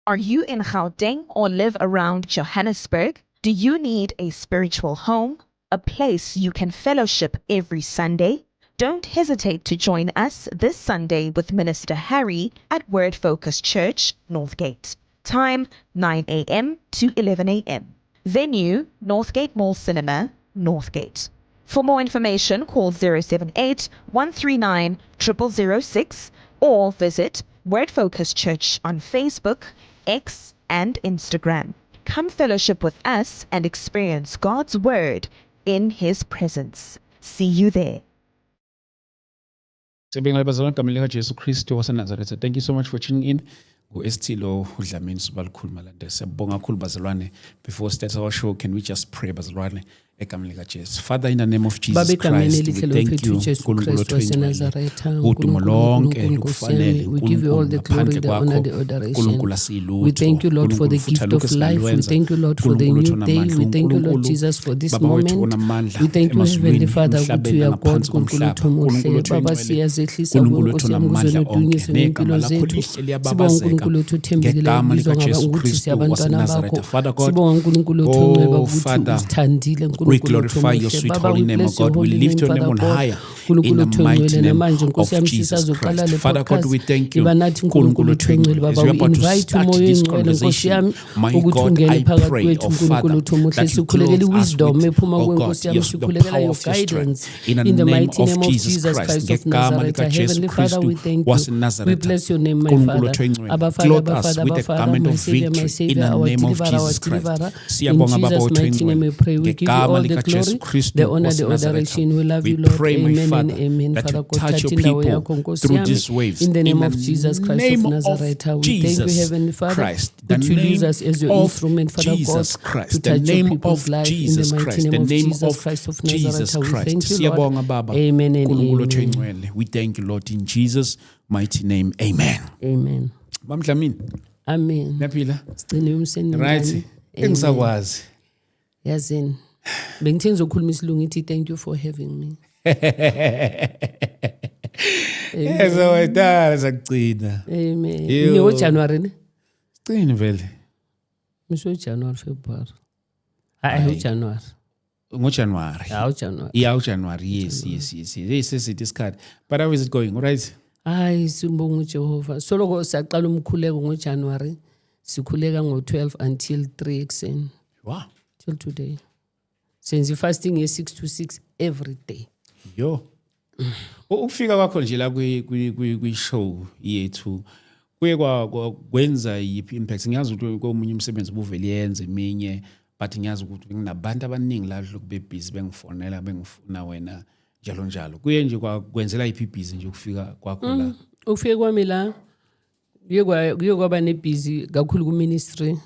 Are you in Gauteng or live around Johannesburg? Do you need a spiritual home, a place you can fellowship every Sunday? Don't hesitate to join us this Sunday with Minister Harry at Word Focus Church, Northgate. Time 9 a.m. to 11 a.m. Venue, Northgate Mall Cinema, Northgate. For more information, call 078 139 0006 or visit Word Focus Church on Facebook, X, and Instagram. Come fellowship with us and experience God's Word in His presence. See you there. Sibingelela bazalwane igama likaJesu Kristu waseNazaretha. Thank you so much for tuning in. Esthilo uDlamini Subalikhuluma lande. Siyabonga kakhulu bazalwane. Before we start our show, can we just pray bazalwane egama likaJesu. Father, in the name of Jesus Christ, we thank you uNkulunkulu wethu udumo lonke lukufanele. We give you all the glory, the honor, the adoration. We thank you, Lord, for the gift of life. We thank you, Lord, for the new day. We thank you, Lord Jesus, for this moment. We thank you, Heavenly Father, ukuthi you are God, uNkulunkulu wethu omuhle. Baba siyazehlisa kuNkosi yamuzweni udunyiswe ngempilo zethu. Sibonga uNkulunkulu wethu uthembekile ubizwa ngaba ukuthi siyabantwana bakho. Sibonga uNkulunkulu wethu ongcwele ukuthi usithandile uNkulunkulu. We glorify your sweet holy name, O God. We lift your name on higher in the mighty name of Jesus Christ. Father God, we thank you. As we are about to start this conversation, my God, I pray, oh Father, that you clothe us with, oh God, the power of your strength. In the name of Jesus Christ. Heavenly Father, we thank you. We bless your name, my Father. Abba Clothe us with the garment of victory in the name of Jesus Christ. In Jesus' mighty name we pray. We give you all the glory, the honor, the adoration. We love you, Lord. Pray, Amen Father, and amen. that Father you God, touch your touch in the way people of Nkosi through yami. these waves. In the name of Jesus Christ of Nazareth, we thank you, Heavenly Father, that you use us as your instrument, Father God, to touch your people's life. In the mighty name of Jesus Christ of Nazareth, we thank you, Lord. Amen and amen. We thank you, Lord, in Jesus' mighty name. Amen. Amen. Amen. Naphila. Sigcine umseni Right. ngani. Engisakwazi. Yazini. Bengithe ngizokhuluma isilungu ithi thank you for having me. Yeso wethala sakugcina. Amen. Ngiyo January ne? Sigcina vele. Misho January February. Hayi January. NgoJanuary. Hayi January. Yeah, January. Yes. This is this card. But how is it going? All right. Hayi sibonga uJehova. Soloko siyaqala umkhuleko ngoJanuary. Sikhuleka ngo12 until 3 ekseni. Wow. Till today. Since fasting is 6 to 6 every day. Yo. Ukufika kwakho nje la kwi show yethu kuye kwenza yipi impact. Ngiyazi ukuthi komunye umsebenzi ubuveli yenze eminye, but ngiyazi ukuthi nginabantu abaningi la lokube busy bengifonela bengifuna wena njalo. Kuye nje kwenzela yipi busy nje ukufika kwakho la. Ukufika kwami la kuye kwaba nebusy kakhulu ku ministry.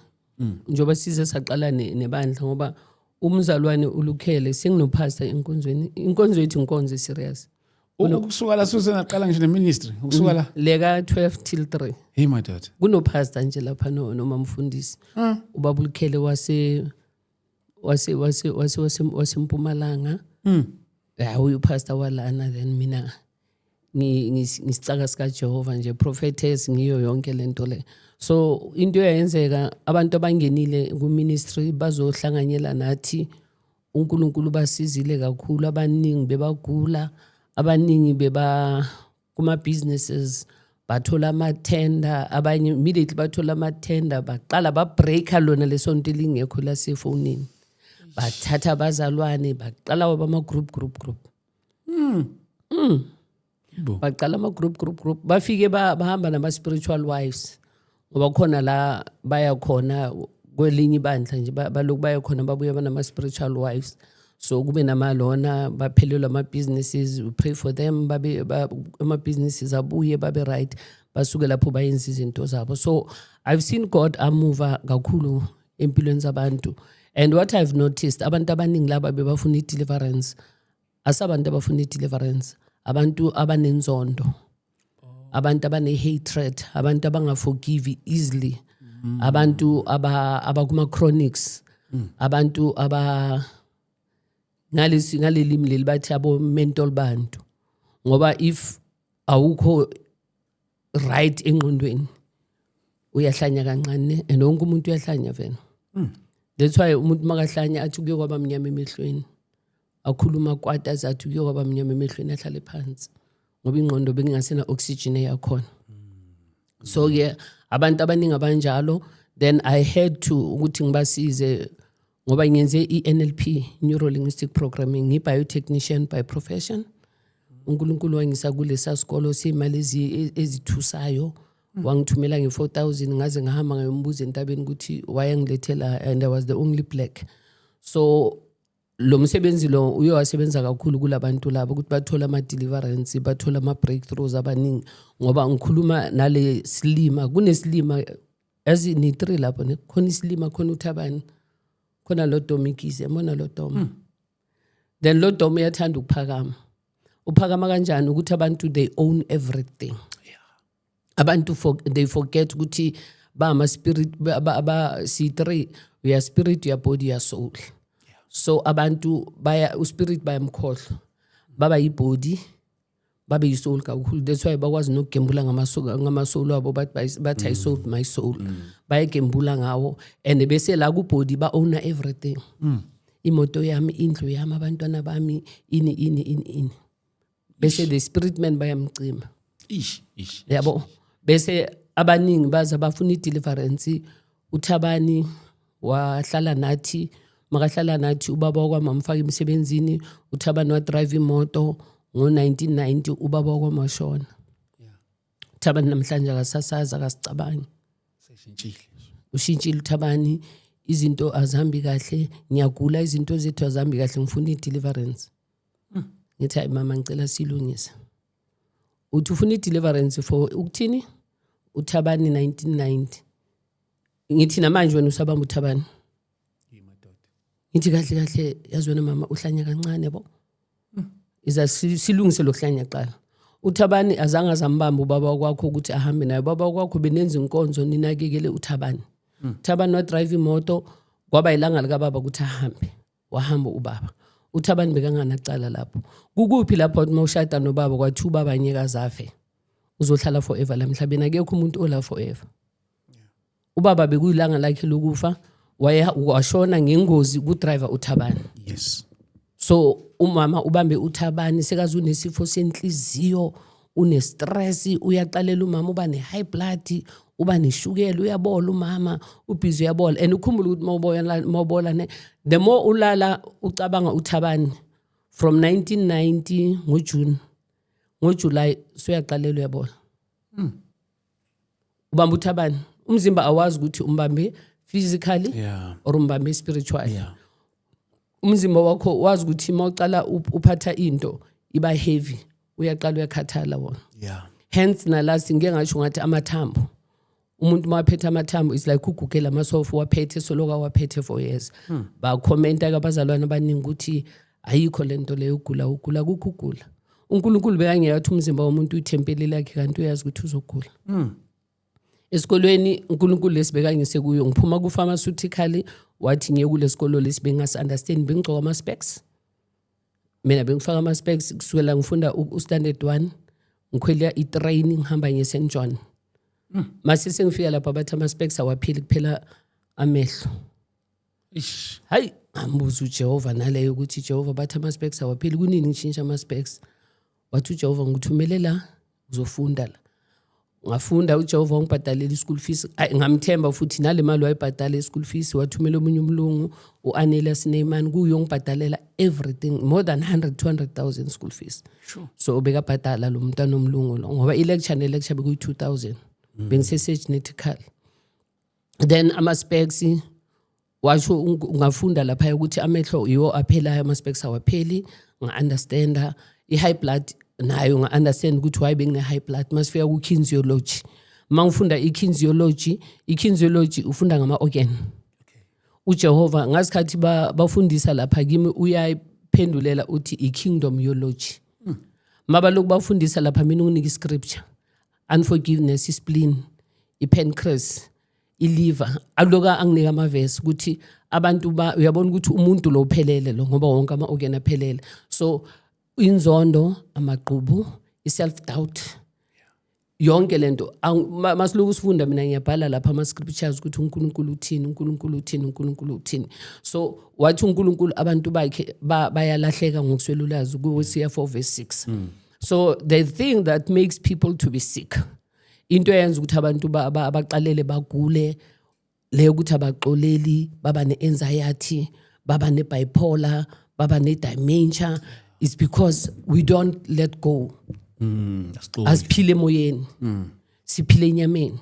Njoba size saqala nebandla ngoba umzalwane uLukhele senginopastor enkonzweni. Inkonzo yethu inkonzo serious. Ukusuka la susenaqala ngisho neministry ukusuka la leka 12 till 3. Hey my dad. Kunopastor nje lapha noma mfundisi. Ubaba uLukhele wase Mpumalanga. Ya uyu pastor walana then mina ngisicaka sika Jehova nje prophetess ngiyo yonke lento le. So into yenzeka abantu abangenile ku ministry bazohlanganyela nathi uNkulunkulu basizile kakhulu abaningi bebagula abaningi beba kuma businesses bathola amathenda abanye immediately bathola amathenda baqala ba breaka lona lesonto lingekho la sefonini bathatha abazalwane baqala waba group baqala ama group bafike bahamba nama spiritual wives ngoba khona la baya khona kwelinye ibandla nje baloku baya khona babuye banama spiritual wives. So kube namalona baphelelwa ama businesses, we pray for them babe ama businesses abuye babe right basuke lapho bayenza izinto zabo. So I've seen God move kakhulu empilweni zabantu, and what I've noticed abantu abaningi laba bebafuna deliverance asabantu abafuna deliverance abantu abanenzondo, abantu abane hatred, abantu abangaforgive easily, abantu abakuma chronics, abantu ngalelimi leli bathi abo mental bantu. Ngoba if awukho right engqondweni uyahlanya kancane and wonke umuntu uyahlanya vena. That's why umuntu makahlanya athi kuyokwaba mnyama emehlweni. Akhuluma kwata azathi kuyokwaba mnyama emehlweni ahlale phansi. Ngoba ingqondo bengingasena oxygen yakhona. So yeah, abantu abaningi abanjalo, then I had to ukuthi ngibasize ngoba ngenze i-NLP, Neuro Linguistic Programming, ngi-biotechnician by profession. uNkulunkulu wangisa kulesa sikolo semali ezithusayo, wangithumela nge-4,000 ngaze ngahamba ngayombuza entabeni ukuthi wayengilethela, and I was the only black. So lo msebenzi lo uyowasebenza kakhulu kulabantu labo ukuthi bathola ama-deliverance, bathola ama-breakthroughs abaningi, ngoba ngikhuluma nale silima, kunesilima ni-3 lapho, khona isilima, khona uThabani, khona lo Domikisi, yabona lo Dom. Then lo Dom uyathanda ukuphakama. Uphakama kanjani ukuthi abantu they own everything. Abantu they forget ukuthi ba ama spirit ba C3, we are spirit, your body, your soul. So abantu baya spirit bayamkhohlwa, baba yibody, babe yisoul kakhulu. That's why bakwazi nokugembula ngamasoul abo, bathi I sold my soul. Bayagembula ngawo, and bese la ku body ba own everything. Imoto yami, indlu yami, abantwana bami, ini. Bese the spirit man bayamcima. Yabo. Bese abaningi baza bafuna i-deliverance. uThabani wahlala nathi, makahlala nathi ubaba wakwami mfaka emsebenzini. uThabani wa drive imoto ngo-1990, ubaba wakwamashona. uThabani namhlanje akasasaza, akasicabangi. Ushintshile uThabani, izinto azihambi kahle, ngiyagula, izinto zethu azihambi kahle, ngifuna i-deliverance. Ngithi hayi mama, ngicela silungise. Uthi ufuna i-deliverance for ukuthini? uThabani 1990. Ngithi namanje wena usabamba uThabani? Ngithi kahle yazi wena mama uhlanya kancane bo. Iza silungise lokuhlanya qala. uThabani azange azambamba ubaba kwakho ukuthi ahambe naye. Baba kwakho benenza inkonzo, ninakekele uThabani. uThabani wa drive imoto, kwaba ilanga lika baba ukuthi ahambe. Wahamba ubaba. uThabani bekanganacala lapho. Kukuphi lapho uma ushada nobaba kwathi ubaba anyekazi afe? Uzohlala forever la emhlabeni, akekho umuntu ola forever. Ubaba bekuyilanga lakhe lokufa, washona ngengozi ku-driver uThabani. Yes. So umama ubambe uThabani, sekazi unesifo senhliziyo, une-stress, uyaqalela umama, uba ne-high blood, uba neshukela, uyabola umama, ubhizi uyabola. And ukhumbula ukuthi mawubola, the more ulala ucabanga uThabani, from 1990 ngoJune, ngoJuly suyaqalela uyabola. Ubamba uThabani, umzimba awazi ukuthi umbambe physically or umbambe spiritually. Umzimba wakho wazi ukuthi mawuqala uphatha into iba heavy, uyaqala uyakhathala wona. Hence nalasi ngeke ngasho ngathi amathambo. Umuntu mawaphethe amathambo is like ugugela amasofu waphethe soloka waphethe for years. Ba commenta kabazalwana abaningi ukuthi ayikho lento leyo ugula kukugula. uNkulunkulu bekangeyathi umzimba womuntu uyithempeli lakhe kanti uyazi ukuthi uzogula. Esikolweni uNkulunkulu lesibeka ngisekuyo, ngiphuma ku pharmaceutical, wathi ngiye kule sikolo lesibengasi understand, bengigcoka ama specs. Mina bengifaka ama specs kusukela ngifunda u-standard 1, ngikhwela i-train ngihamba ngeSt John. Mase sengifika lapha bathi ama specs awaphili kuphela amehlo. Hayi, ambuza uJehova naleyo ukuthi Jehova bathi ama specs awaphili, kunini ngishintsha ama specs? Wathi uJehova ngithumele la uzofunda la. Ngafunda, uJehova ungibhadalela school fees, ngamthemba futhi nale mali wayibhadala school fees. Wathumela omunye umlungu uAnela Sneeman kuyo ngibhadalela everything, more than 100,000-200,000 school fees. So bekabhadala lo mntana omlungu lo, ngoba i-lecture ne-lecture bekuyi 2,000. Bengisese-genetical. Then ama specs washo ungafunda lapha ukuthi amehlo yiwo aphelayo, ama specs awapheli. Nga-understanda i-high blood nayo, nga-understand ukuthi why bengine-high blood. Masifika ku-kinesiology, mangifunda i-kinesiology ufunda ngama-organ. uJehova ngasikhathi bafundisa lapha kimi uyayiphendulela uthi i-kingdomology. Mabaloku bafundisa lapha mina unginika i-scripture, unforgiveness, i-spleen, i-pancreas, i-liver, aloka anginika amavesi ukuthi abantu uyabona ukuthi umuntu lo uphelele lo, ngoba wonke ama-organ aphelele. So inzondo, amaqhubu, i-self doubt, yonke lento masiluku sifunda mina ngiyabhala lapha ama scriptures ukuthi uNkulunkulu uthini uNkulunkulu uthini uNkulunkulu uthini so wathi uNkulunkulu abantu bakhe bayalahleka ngokuswelulazi kuHosea 4:6 so the thing that makes people to be sick into eyenza ukuthi abantu abaqalele bagule le ukuthi abaxoleli baba ne-anxiety baba ne-bipolar baba ne-dementia is because we don't let go asiphile emoyeni siphile enyameni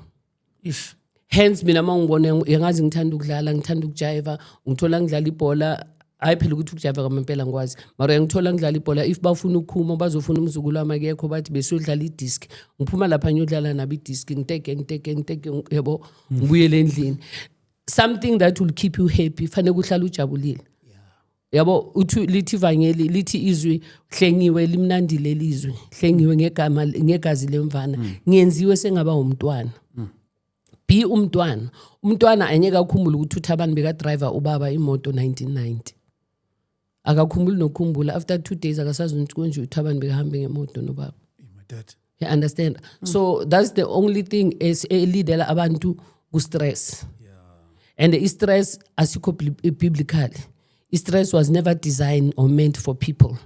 hence mina mangibone yangazi ngithanda ukudlala ngithanda ukujiva ngithola ngidlala ibhola hayi phela ukuthi ukujiva kwamempela ngikwazi mara ngithola ngidlala ibhola if bafuna ukukhuma bazofuna umzukulu amakekho bathi besiyodlala idisc ngiphuma lapha ngiyodlala nabo idisc ngiteke yebo ngibuyele endlini something that will keep you happy fanele uhlale ujabulile yabo uthi lithi ivangeli lithi izwi hlengiwe limnandile lizwi hlengiwe ngegama ngegazi lemvana ngiyenziwe sengaba umntwana be umntwana anyeka ukukhumbula ukuthi uThabani beka driver ubaba imoto 1990 akakhumbuli nokukhumbula after 2 days akasazi ukuthi konje uThabani bekahamba ngemoto nobaba you understand so that's the only thing is leadela abantu ku stress and the stress asikho biblical stress was never designed or meant for people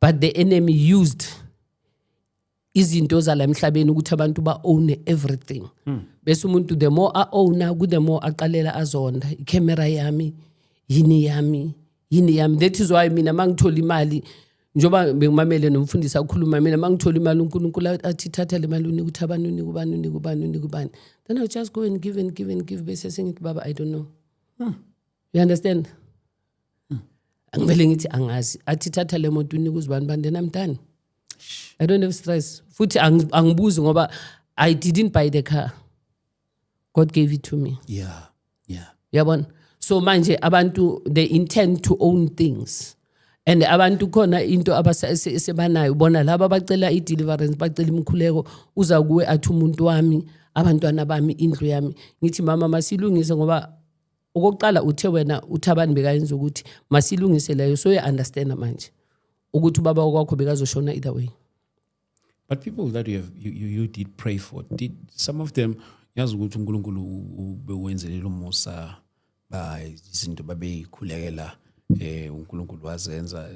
but the enemy used izinto zala emhlabeni ukuthi abantu ba own everything bese umuntu the more a owner the more aqalela azonda icamera yami yini that is why mina mangithola imali njoba bengimamele nomfundisi ukukhuluma mina mangithola imali uNkulunkulu athi thatha le mali unika uThabani unika ubani then I just go and give bese sengithi baba I don't know you understand angivele ngithi angazi athi thatha le moto unika uzibani then I'm done I don't have stress futhi angibuzi ngoba I didn't buy the car God gave it to me yabona so manje abantu they intend to own things and abantu khona into abasebanayo bona laba bacela i-deliverance bacela imkhuleko uza kuwe athi umuntu wami abantwana bami indlu yami ngithi mama masilungise ngoba okokuqala uthe wena uThabani bekayenza ukuthi masilungise leyo so you understand manje ukuthi baba kwakho bekazoshona either way but people that you did pray for did some of them yazi ukuthi uNkulunkulu bewenzelelo musa ba izinto babeyikhulekela uNkulunkulu wazenza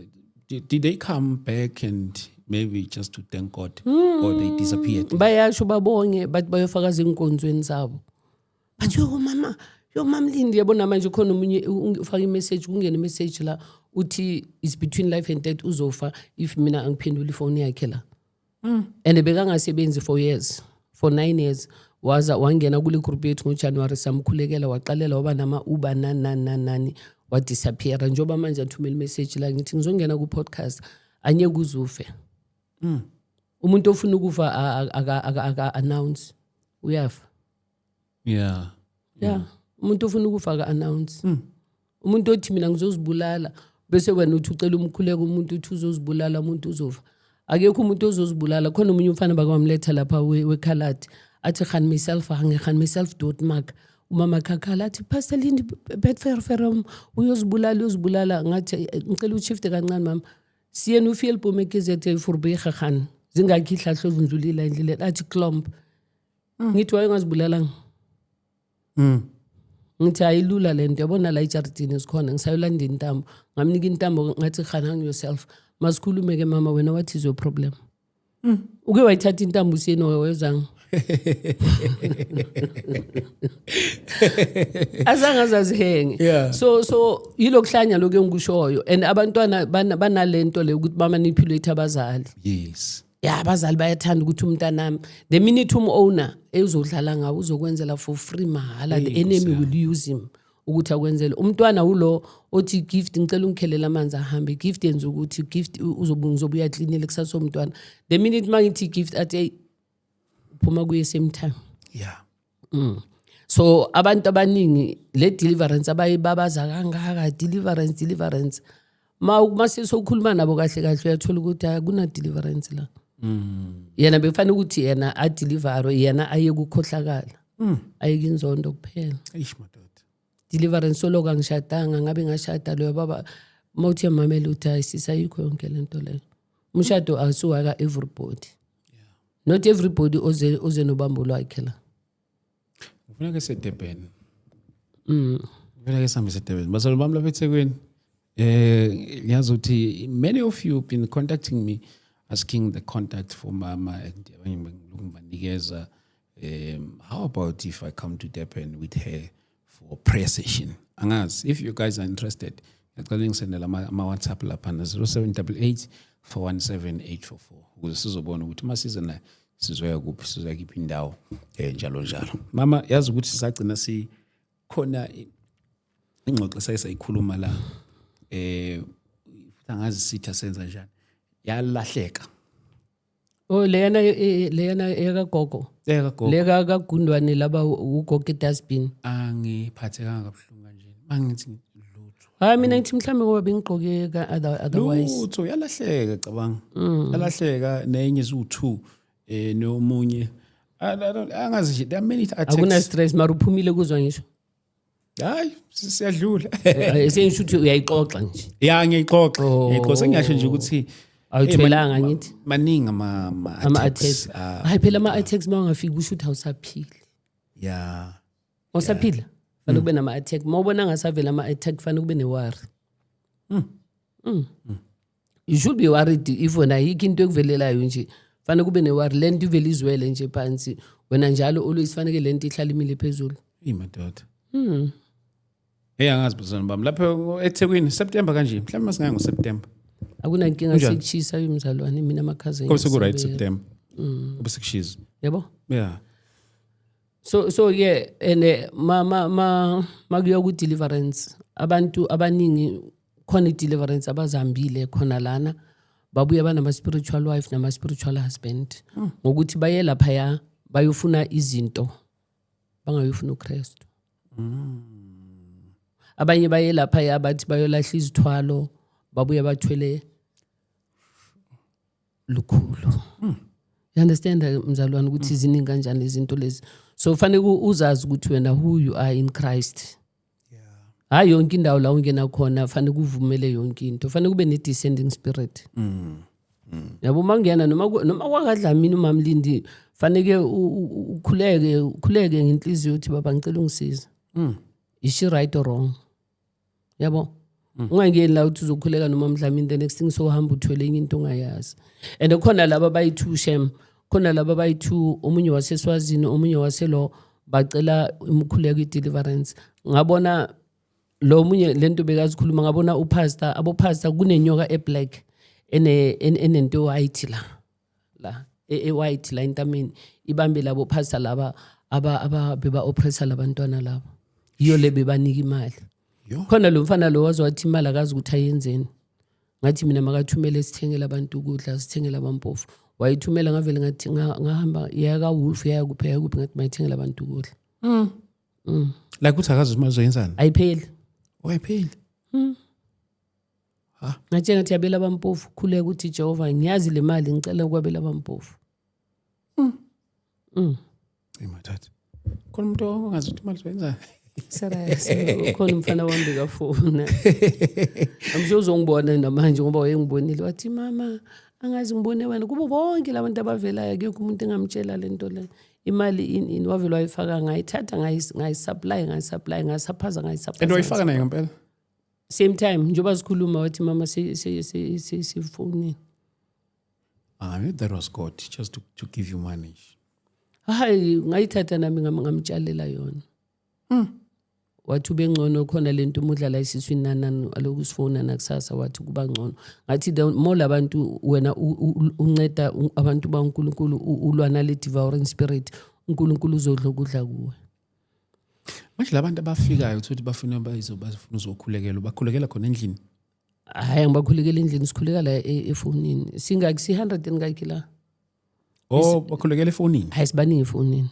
did they come back and maybe just to thank God or they disappeared bayasho babonge bathi bayofakaza inkonzweni zabo bathi yo mamlindi yabona manje khona umunye ufaka imessage kungena imessage la uthi is between life and death uzofa if mina angiphendula ifone yakhe la and bekangasebenzi for 9 years waza wangena kule group yethu ngoJanuary samkhulekela waqalela waba nama uba nani wa disappear njoba manje athumela message la ngithi ngizongena ku podcast anye kuzufe umuntu ofuna ukufa aka announce uyafa umuntu ofuna ukufa aka announce umuntu othi mina ngizozibulala bese wena uthi ucela umkhuleko umuntu uthi uzozibulala umuntu uzofa akekho umuntu ozozibulala khona umunye umfana bakwamletha lapha wekhalati athi khan myself dot mark umama khakhala athi Pastor Lindy Bedferferom uyozibulala ngathi ngicela ushifte kancane mama siyena ufeel pomekezete furbega khan zingakhi ihlahlo ezindlulile endleleni athi klomp ngithi wayengazibulala ngithi ayilula lento yabona la eJardini sikhona ngisayolanda intambo ngamnika intambo ngathi hang yourself masikhulumeke mama wena what is your problem uke wayithatha intambo usiyena wezanga azangazazihenge so yilokuhlanya lokho engikushoyo and abantwana banalento le ukuthi bamanipulate abazali abazali bayathanda ukuthi umntanami the minute owner ezodlala ngawo uzokwenzela for free mahala the enemy will use him ukuthi akwenzele umntwana ulo othi gift ngicela ungikhelela amanzi ahambe gift yenza ukuthi gift uzobuya cleanele kusasa umntwana the minute mangithi gift athi phuma kuye same time so abantu abaningi le deliverance abayibabaza kangaka deliverance masisokhuluma nabo kahle uyathola ukuthi akuna deliverance la yena bekufanele ukuthi yena adeliver yena aye kukhohlakala aye kinzondo kuphela deliverance solo kangishadanga ngabe ngashada lo baba mawuthi mamela uthi ayisisayikho yonke lento leyo umshado asuwaka everybody Not everybody oze nobambo lwakhe la. Kufuneka eseDurban. Kufuneka esambe eseDurban. Bazali bami lapha eThekwini. Ngiyazi ukuthi many of you have been contacting me asking the contact for Mama and ngibanikeza. How about if I come to Durban with her for a prayer session? Angazi, if you guys are interested, ngicela ngisendela ama WhatsApp lapha na 0788 417 844 ukuze sizobona ukuthi masize na sizoya kuphi sizoya kiphi indawo njalo njalo. Mama yazi ukuthi sisagcina si khona ingxoxo sayikhuluma la angazi sitha senza njani yalahleka. Oh leyana yakagogo. Leka kagundwane laba ugogo dustbin. Angiphathekanga kabuhlungu kanje. Mangithi mina ngithi mhlambe ngoba bengigqoke otherwise. Lutho yalahleka cabanga. Yalahleka nenye izu2 nomunye. Angazi nje there are many attacks. Akuna stress mara uphumile kuzwa ngisho. Hayi siyadlula. Esensho ukuthi uyayixoxa nje. Ya ngiyixoxa. Ngiyixoxa ngiyasho nje ukuthi awuthelanga ngithi maningi ama attacks. Hayi phela ama attacks mawungafika usho ukuthi awusaphili. Yeah. Usaphila. Fanele kube nama attack. Mawubona ngasavela ama attack fanele kube neworry. You should be worried if wena yiki into ekuvelelayo nje. Fanele kube neworry lento ivela izwele nje phansi. Wena njalo always fanele lento ihlala imile phezulu. Imadoda. Angazi bazana bami lapha eThekwini September kanje mhlawumbe masingaya ngoSeptember. Akuna inkinga sekuchisa umzalwane mina amakhaza ngithi. Kuse ku right September. Kube sekuchisa. Yabo? Yeah. So yeah and makuya ku deliverance abantu abaningi khona deliverance abazambile khona lana babuya banama spiritual wife nama spiritual husband ngokuthi baye lapha ya bayofuna izinto bangayofuna uKristu. Abanye baye lapha ya bathi bayolahla izithwalo babuya bathwele lukhulu. You understand mzalwane ukuthi iziningi kanjani izinto lezi. So fanele uzazi ukuthi wena who you are in Christ. Yeah. Hayi yonke indawo la ungena khona fanele kuvumele yonke into. Fanele kube ne descending spirit. Yabo mangena noma wakadlamini uMamlindi fanele ukhuleke ngenhliziyo uthi baba ngicela ungisize. Is she right or wrong? Yabo. Ungangeni la uthi uzokhuleka noma Mdlamini the next thing sohamba uthwele into ongayazi. And khona laba bayi2 shem, khona laba bayi2 omunye waseSwazini omunye waselo bacela umkhuleko ideliverance. Ngabona lo omunye lento bekazikhuluma ngabona upastor abopastor kunenyoka eblack enento white la white la intameni ibambe labo pastor laba beba oppressor labantwana labo. Iyo lebe banika imali. Khona lo mfana lo wazowathi imali akazi ukuthi ayenzeni. Ngathi mina makathumele sithengele abantu ukudla sithengele abampofu. Wayithumela ngavele ngathi ngahamba yaka Wolf yakuphi ngathi mayithengele abantu ukudla. Like uthi akazi imali zoyenzani? Ayipheli. Wayipheli. Ngathi ngathi yabela abampofu khuleka ukuthi Jehova ngiyazi le mali ngicela ukwabela abampofu. Imathatha. Khona umuntu ongazi ukuthi imali zoyenzani? Serious khona umfana wami bekafona amsho uzongibona namanje ngoba wayengibonile wathi mama angazi ngibone wena kubo bonke labantu abavelayo akekho umuntu engamtshela lento le imali wavela wayifaka ngayithatha ngayisupply ngasaphaza and wayifaka nayo ngempela same time njoba sikhuluma wathi mama sifoni that was God just to give you money. Hayi ngayithatha nami ngamtshalela yona. Wathi ubengcono khona lento umudlala isiswini nanani aloku sifona nakusasa wathi kuba ngcono. Ngathi more labantu wena unceda abantu baNkulunkulu ulwa nale devouring spirit uNkulunkulu uzodla ukudla kuwe. Manje labantu abafikayo ukuthi bafuna uzokhulekela bakhulekela khona endlini. Hayi ngibakhulekela endlini sikhuleka la efonini. Singaki 100 ngaki la. Bakhulekela efonini. Hayi sibaningi efonini.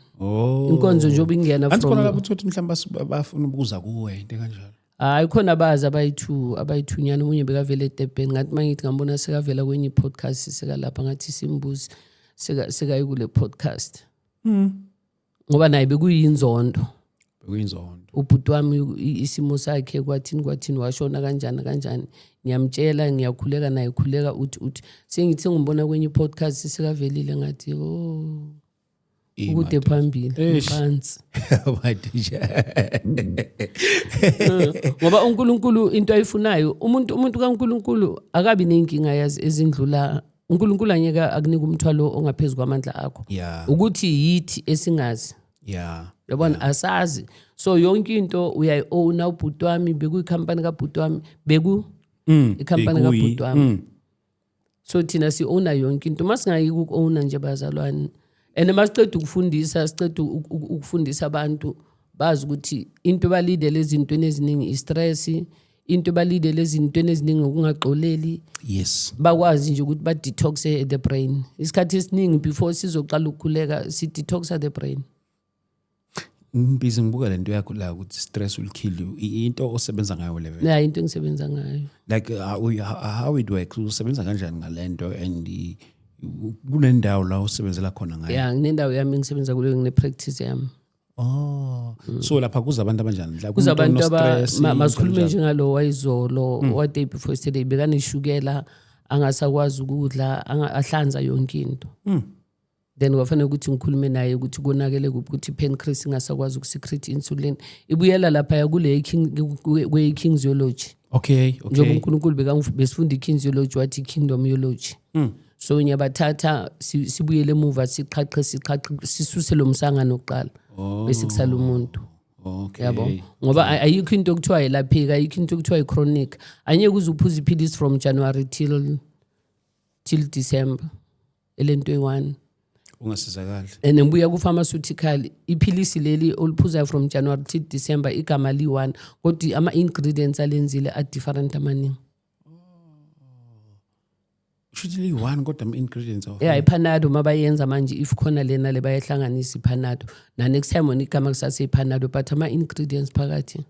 Inkonzo nje obingena from. Angikhona lapho ukuthi mhlawumbe bafuna ukuza kuwe into kanjalo. Hayi khona baza abayithunyana umunye bekavela eDurban ngathi mangithi ngambona sekavela kwenye podcast sekalapha ngathi simbuzi sekayi kule podcast. Ngoba naye bekuyinzondo. bekuyinzondo. Ubhuti wami isimo sakhe kwathini washona kanjani ngiyamtshela ngiyakhuleka naye khuleka uthi sengithi ngibona kwenye podcast sikavelile ngathi ukude phambili phansi ngoba uNkulunkulu into ayifunayo umuntu kaNkulunkulu akabi nenkinga yazi ezindlula uNkulunkulu anyeka akunika umthwalo ongaphezulu kwamandla akho ukuthi yithi esingazi yabona asazi so yonke into uyayi-own ubhuti wami bekuyikhampani kabhuti wami ikhampani kabhuti wami so thina si-owna yonke into masingayiki uku-owna nje bazalwane and masiqeda ukufundisa abantu bazi ukuthi into balidele ezintweni eziningi i-stress into balidele ezintweni eziningi ukungaxoleli bakwazi nje ukuthi ba-detoxe the brain isikhathi esiningi before sizoqala ukukhuleka si-detoxa the brain. Busy ngibuka lento yakho la ukuthi stress will kill you into osebenza ngayo level into engisebenza ngayo like how it works usebenza kanjani ngalento and kunendawo la usebenzela khona ngayo nginendawo yami ngisebenza kuleyo ngine-practice yami so lapha kuza abantu abanjani la kuza abantu masikhulume njengalo wayizolo what day before yesterday bekaneshukela angasakwazi ukudla ahlanza yonke into then kwafanele ukuthi ngikhulume naye ukuthi konakele ukuthi pancreas ingasakwazi ukusecrete insulin ibuyela lapha yakule kwe-kinesiology okay njengoba uNkulunkulu besifunda i-kinesiology wathi kingdomology so nyabathatha sibuyele emuva siqhaqhe sisuse lo msangano oqala bese kusala umuntu yabo ngoba ayikho into okuthiwa yelapheka ayikho into okuthiwa i-chronic anyeke uzuphuza iphilisi from January till December elento e1 ungasizakala and ngibuya ku-pharmaceutical iphilisi leli oliphuzayo from January to December igama li-1 kodwa ama-ingredients alenzile are-different amaningi should li-1 kodwa ama-ingredients iPanado mabayenza manje if khona lena le bayahlanganisa iPanado na next time wona igama kusase iPanado but ama-ingredients phakathi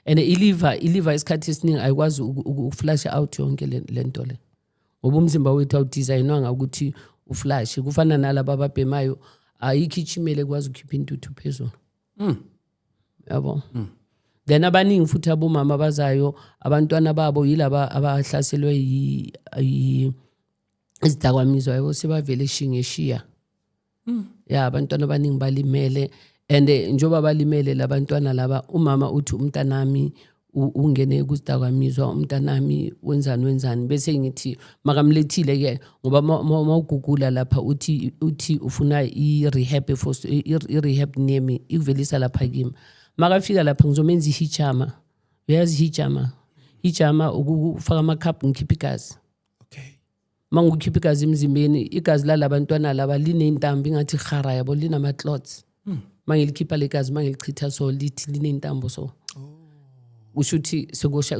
and iliver isikhathi esiningi ayikwazi ukuflash out yonke lento le ngoba umzimba wethu awudesignwanga ukuthi uflash kufana nalabo ababhemayo ayikho ichimele kwazi ukhipha intuthu phezulu yabo then abaningi futhi abomama abazayo abantwana babo yilaba abahlaselwe izidakamizwa yabo sebavele shingeshiya abantwana abaningi balimele and njoba balimele labantwana laba umama uthi umntanami ungene kuzidakamizwa umntanami wenzani bese ngithi makamlethile ke ngoba mawugugula lapha uthi ufuna i-rehab name ikuvelisa lapha kimi makafika lapha ngizomenza ihijama uyazi hijama ukufaka amakhaphu ngikhipha igazi mangukhipha igazi emzimbeni igazi lalabantwana laba linentambo ingathi khara yabo linama-clots mangilikhipha legazi mangilichitha so lithi linentambo so usho ukuthi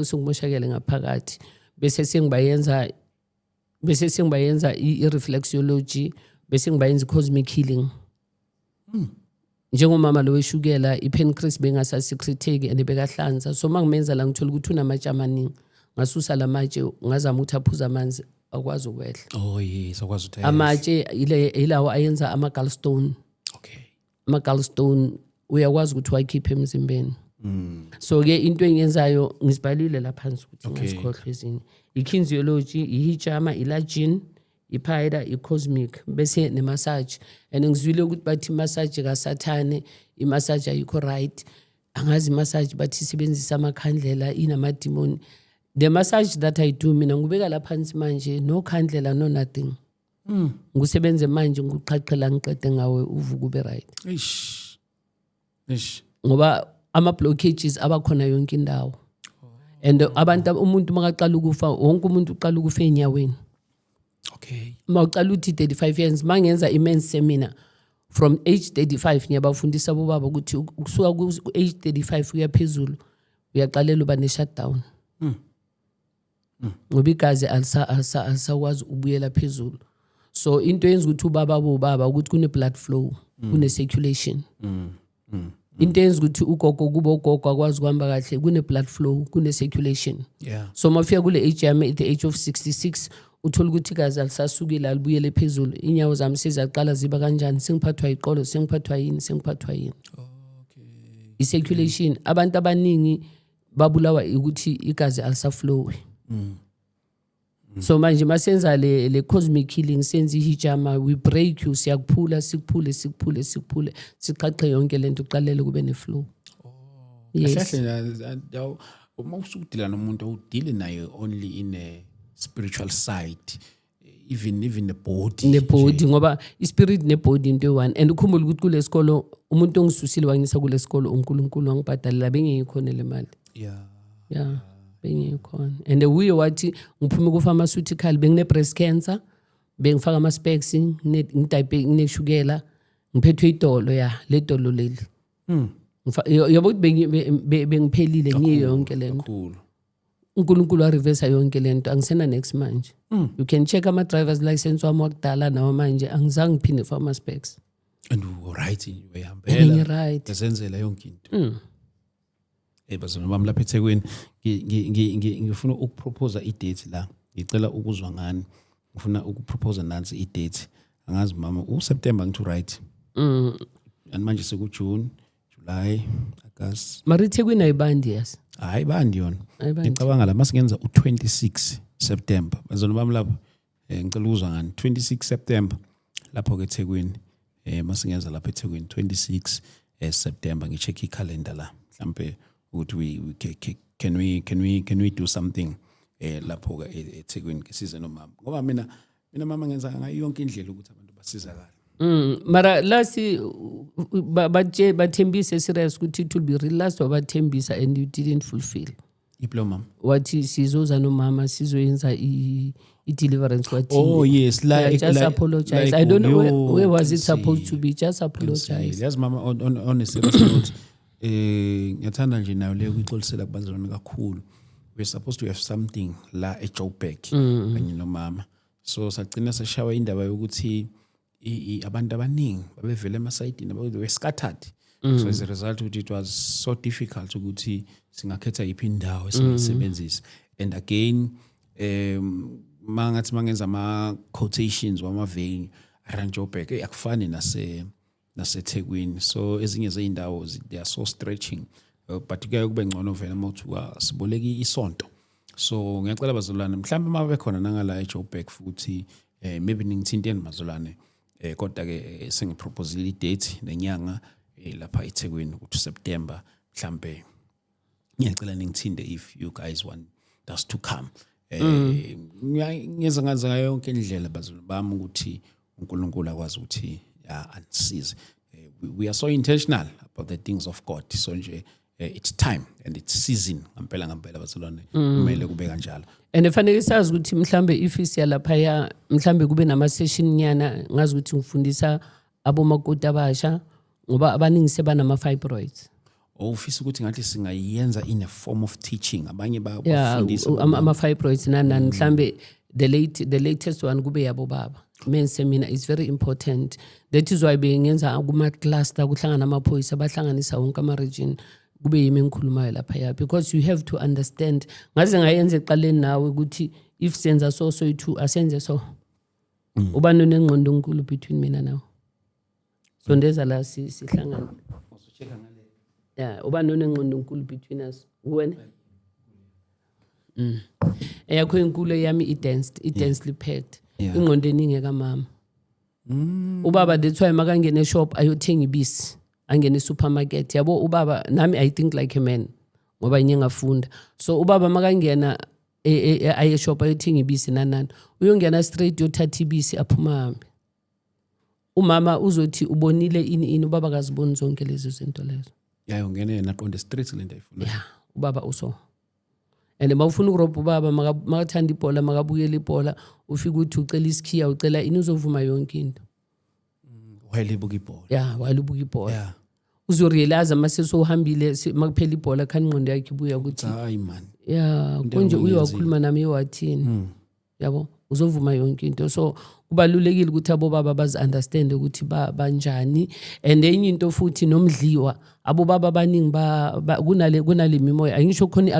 sekumoshakele ngaphakathi bese sengibayenza i-reflexology bese ngibayenza i-cosmic healing njengomama lo weshukela i-pancreas bengasasecreteki and bekahlanza so mangimenza la ngithola ukuthi unamatshe amaningi ngasusa lamatshe ngazama ukuthi aphuza amanzi akwazi ukwehla yes akwazi ukuthi amatshe ilawo ayenza ama-gallstone ama-gallstone uyakwazi ukuthi wakhiphe emzimbeni so ke into engiyenzayo ngizibhalile la phansi ukuthi ngisikhohlwe ezinye i-kinesiology ihijama ilagin iphayida i-cosmic bese ne-massage and ngizwile ukuthi bathi massage kasathane i-massage ayikho right angazi massage bathi sebenzisa amakhandlela inamadimoni the massage that I do mina ngubeka la phansi manje no khandlela no nothing ngusebenze manje nguqhaqhela ngiqede ngawe uvuka ube right ngoba ama-blockages abakhona yonke indawo and abantu umuntu makaqala ukufa wonke umuntu uqala ukufa enyaweni mawuqala uthi 35 years mangenza immense seminar from age 35 ngiyabafundisa bobaba ukuthi ukusuka ku age 35 uya phezulu uyaqalela uba ne-shutdown ngoba igazi alisakwazi ubuyela phezulu so into yenza ukuthi ubaba ukuthi kune-blood flow kune-circulation into yenza ukuthi ugogo kuba ugogo akwazi kuhamba kahle kune-blood flow kune-circulation so mafika kule age yami at the age of 66 uthola ukuthi igazi alisasukile alibuyele phezulu inyawo zami sezaqala ziba kanjani sengiphathwa iqolo sengiphathwa yini i-circulation abantu abaningi babulawa ukuthi igazi alisaflow so manje masenza le cosmic healing senza ihijama we break you siyakuphula sikuphule siqhaqhe yonke lento uqalele kube ne-flow. Yes. Uma usudila nomuntu udile naye only in a spiritual side, even the body ngoba ispirit nebody into one and ukhumbula ukuthi kule sikolo umuntu ongisusile wangisa kule sikolo uNkulunkulu wangibhadalela bengiyikhona le mali bengiyikhona and uye wathi ngiphume ku pharmaceutical bengine breast cancer bengifaka ama specs ngine-sugar ngiphethwe idolo le dolo leli yabo bengiphelile ngiyo yonke lento uNkulunkulu wa reverse yonke lento angisena next manje you can check ama driver's license wami wakudala nawo manje angizange ngiphinde fama specs and you right uyahambela right ezenzela yonke into bazona bami lapha eThekwini ngifuna ukupropose i-date la ngicela ukuzwa ngani ngifuna ukupropose nansi i-date angazi mama uSeptember ngithi right and manje seku June July August mari eThekwini ayibandi yes hayi bandi yona ngicabanga la masingenza u26 September bazona bami lapha ngicela ukuzwa ngani 26 September lapho ke eThekwini masingenza lapha eThekwini 26 September ngicheck i-calendar la mhlambe ukuthi we can we do something lapho ke eThekwini ngisize nomama ngoba mina mama ngenza ngayo yonke indlela ukuthi abantu basizakale mara lasi bathembise serious ukuthi it will be real last wabathembisa and you didn't fulfill diploma wathi sizoza nomama sizoyenza i-deliverance wathi yes just apologize I don't know where was it supposed to be just apologize yes mama on a serious note ngiyathanda nje nayo le ukuxolisela kubanzana kakhulu we're supposed to have something la eJoburg kanye nomama so sagcina seshawa indaba yokuthi abantu abaningi babevela emasayidini babe scattered so as a result it was so difficult ukuthi singakhetha iphi indawo esingayisebenzisa and again mangathi mangenza ama quotations wamaveni around Joburg akufani naseThekwini so ezinye zeindawo they are so stretching but kuya kube ngcono vele mawuthuka siboleki isonto so ngiyacela bazolwane mhlawumbe mabe khona nangala eJoburg futhi maybe ningithinteni bazolwane kodwa ke sengipropose i-date nenyanga lapha eThekwini ukuthi September mhlambe ngiyacela ningithinde if you guys want us to come ngiyenza ngazo yonke indlela bazona bami ukuthi uNkulunkulu akwazi ukuthi anisize we are so intentional about the things of God so nje it's time and it's season ngempela bazalwane kumele kube kanjalo and efanele sazi ukuthi mhlambe if siyalapha ya mhlambe kube nama session nyana ngazi ukuthi ngifundisa abomakoti abasha ngoba abaningi sebanama fibroids ufisa ukuthi ngathi singayenza in a form of teaching abanye bafundisa ama fibroids nani mhlambe the latest one kube yabo baba men's seminar is very important that is why bengenza kuma cluster kuhlangana amaphoyisa bahlanganisa wonke ama region kube yimi engikhulumayo lapha ya because you have to understand ngaze ngayenza eqaleni nawe ukuthi if senza so you asenze so uba nonengqondo enkulu between mina nawe so ndeza la sihlangana uzocheka ngale uba nonengqondo enkulu between us wena yakho enkulu yami i-densely packed ingqondo eningi kamama ubaba that's why makangena eshop ayothenga ibisi angena esupermarket yabo ubaba nami I think like a man ngoba inye ngafunda so ubaba makangena aye shop ayothenga ibisi nanani uyongena straight yothatha ibisi aphuma hambi umama uzothi ubonile ini ubaba akaziboni zonke lezo zinto lezo yayongena yena aqonde straight lento ayifuna ubaba uso and mawufuna ukurobha ubaba makathanda ibhola makabukela ibhola ufika uthi ucela isikhiya ucela ini uzovuma yonke into wayibuka ibhola wayibuka ibhola uzorealize mase sohambile makuphela ibhola khani ingqondo yakhe ibuya ukuthi hayi man konje uyakhuluma nami ewathini yabo uzovuma yonke into so kubalulekile ukuthi abo baba bazi understand ukuthi banjani and enye into futhi nomdliwa abo baba abaningi kunale mimoya angisho khona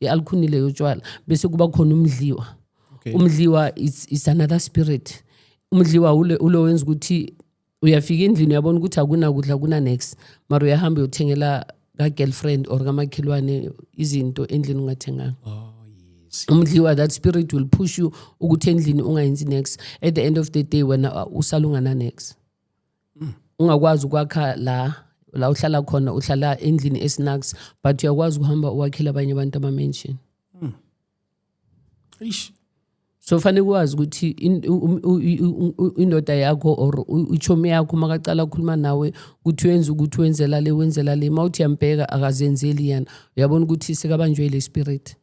i-alcohol leyo tshwala bese kuba khona umdliwa Umdliwa is another spirit. Umdliwa ulo wenza ukuthi uyafika endlini uyabona ukuthi akunakudla kuna next mara uyahamba uyothengela ka girlfriend or kamakhelwane izinto endlini ungathenganga. Umdliwa, that spirit will push you ukuthi endlini ungayenzi next. At the end of the day wena usalungana next. Ungakwazi ukwakha la uhlala khona, uhlala endlini esnacks, but uyakwazi ukuhamba uwakhela abanye abantu ama-mansion. So fanele ukwazi ukuthi indoda yakho or ichomi yakho makacala ukukhuluma nawe ukuthi wenzela le mawuthi yambheka akazenzeli yana, uyabona ukuthi sekabanjwe le spirit.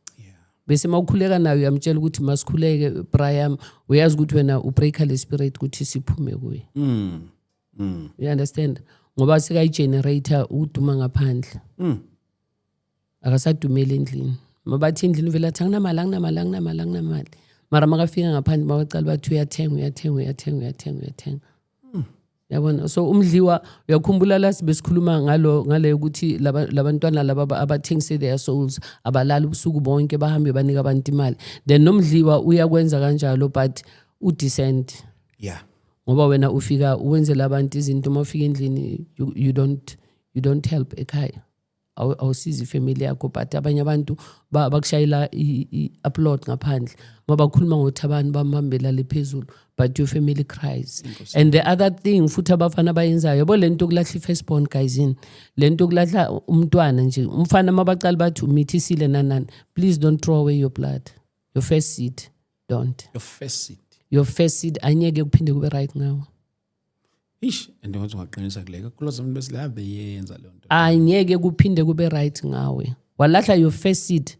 Bese mawukhuleka nayo uyamtshela ukuthi masikhuleke Brian, uyazi ukuthi wena ubreaka le spirit ukuthi siphume kuye. You understand? Ngoba sekayi-generator uduma ngaphandle. Akasadumeli endlini. Mabathi endlini vele athi anginamali. Mara makafika ngaphandle mawacala bathi uyathenga. Yabona, so umdliwa uyakhumbula la besikhuluma ngale ukuthi labantwana laba abathengise their souls abalala ubusuku bonke bahambe banika abantu imali. Then nomdliwa uyakwenza kanjalo but udescent. Ngoba wena ufika uwenzela abantu izinto mawufika endlini you don't help ekhaya. Awusizi family yakho, but abanye abantu bakushayela i-upload ngaphandle mabakhuluma ngokuthi abantu bambambela lephezulu, but your family cries. And the other thing futhi abafana bayenzayo yabo lento kulahla firstborn guys in lento kulahla umntwana nje umfana mabacala bathi umithisile nanani, please don't throw away your blood, your first seed, don't. Your first seed anyeke kuphinde kube right ngawo. And ungaqinisa kuleka kuloza umuntu besile beyenza le nto. Anyeke kuphinde kube right ngawe. Walahla your first seed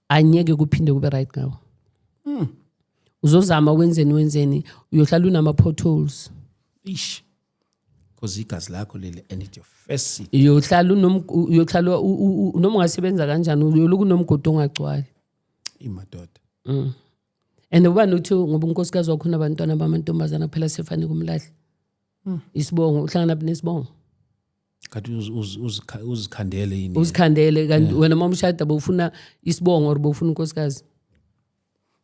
anyeke kuphinde kube right ngawo. Uzozama wenzeni uyohlala unama potholes. Because igazi lakho leli and it your first seed. Uyohlala noma ungasebenza kanjani uyoloku nomgodo ongagcwali. Imadoda. And uba nothi ngoba unkosikazi wakho nabantwana bamantombazana phela sefane kumlahla. Isibongo uhlangana nesibongo. Kanti uzikhandele yini? Uzikhandele kanti wena mamshada bowufuna isibongo or bowufuna unkosikazi.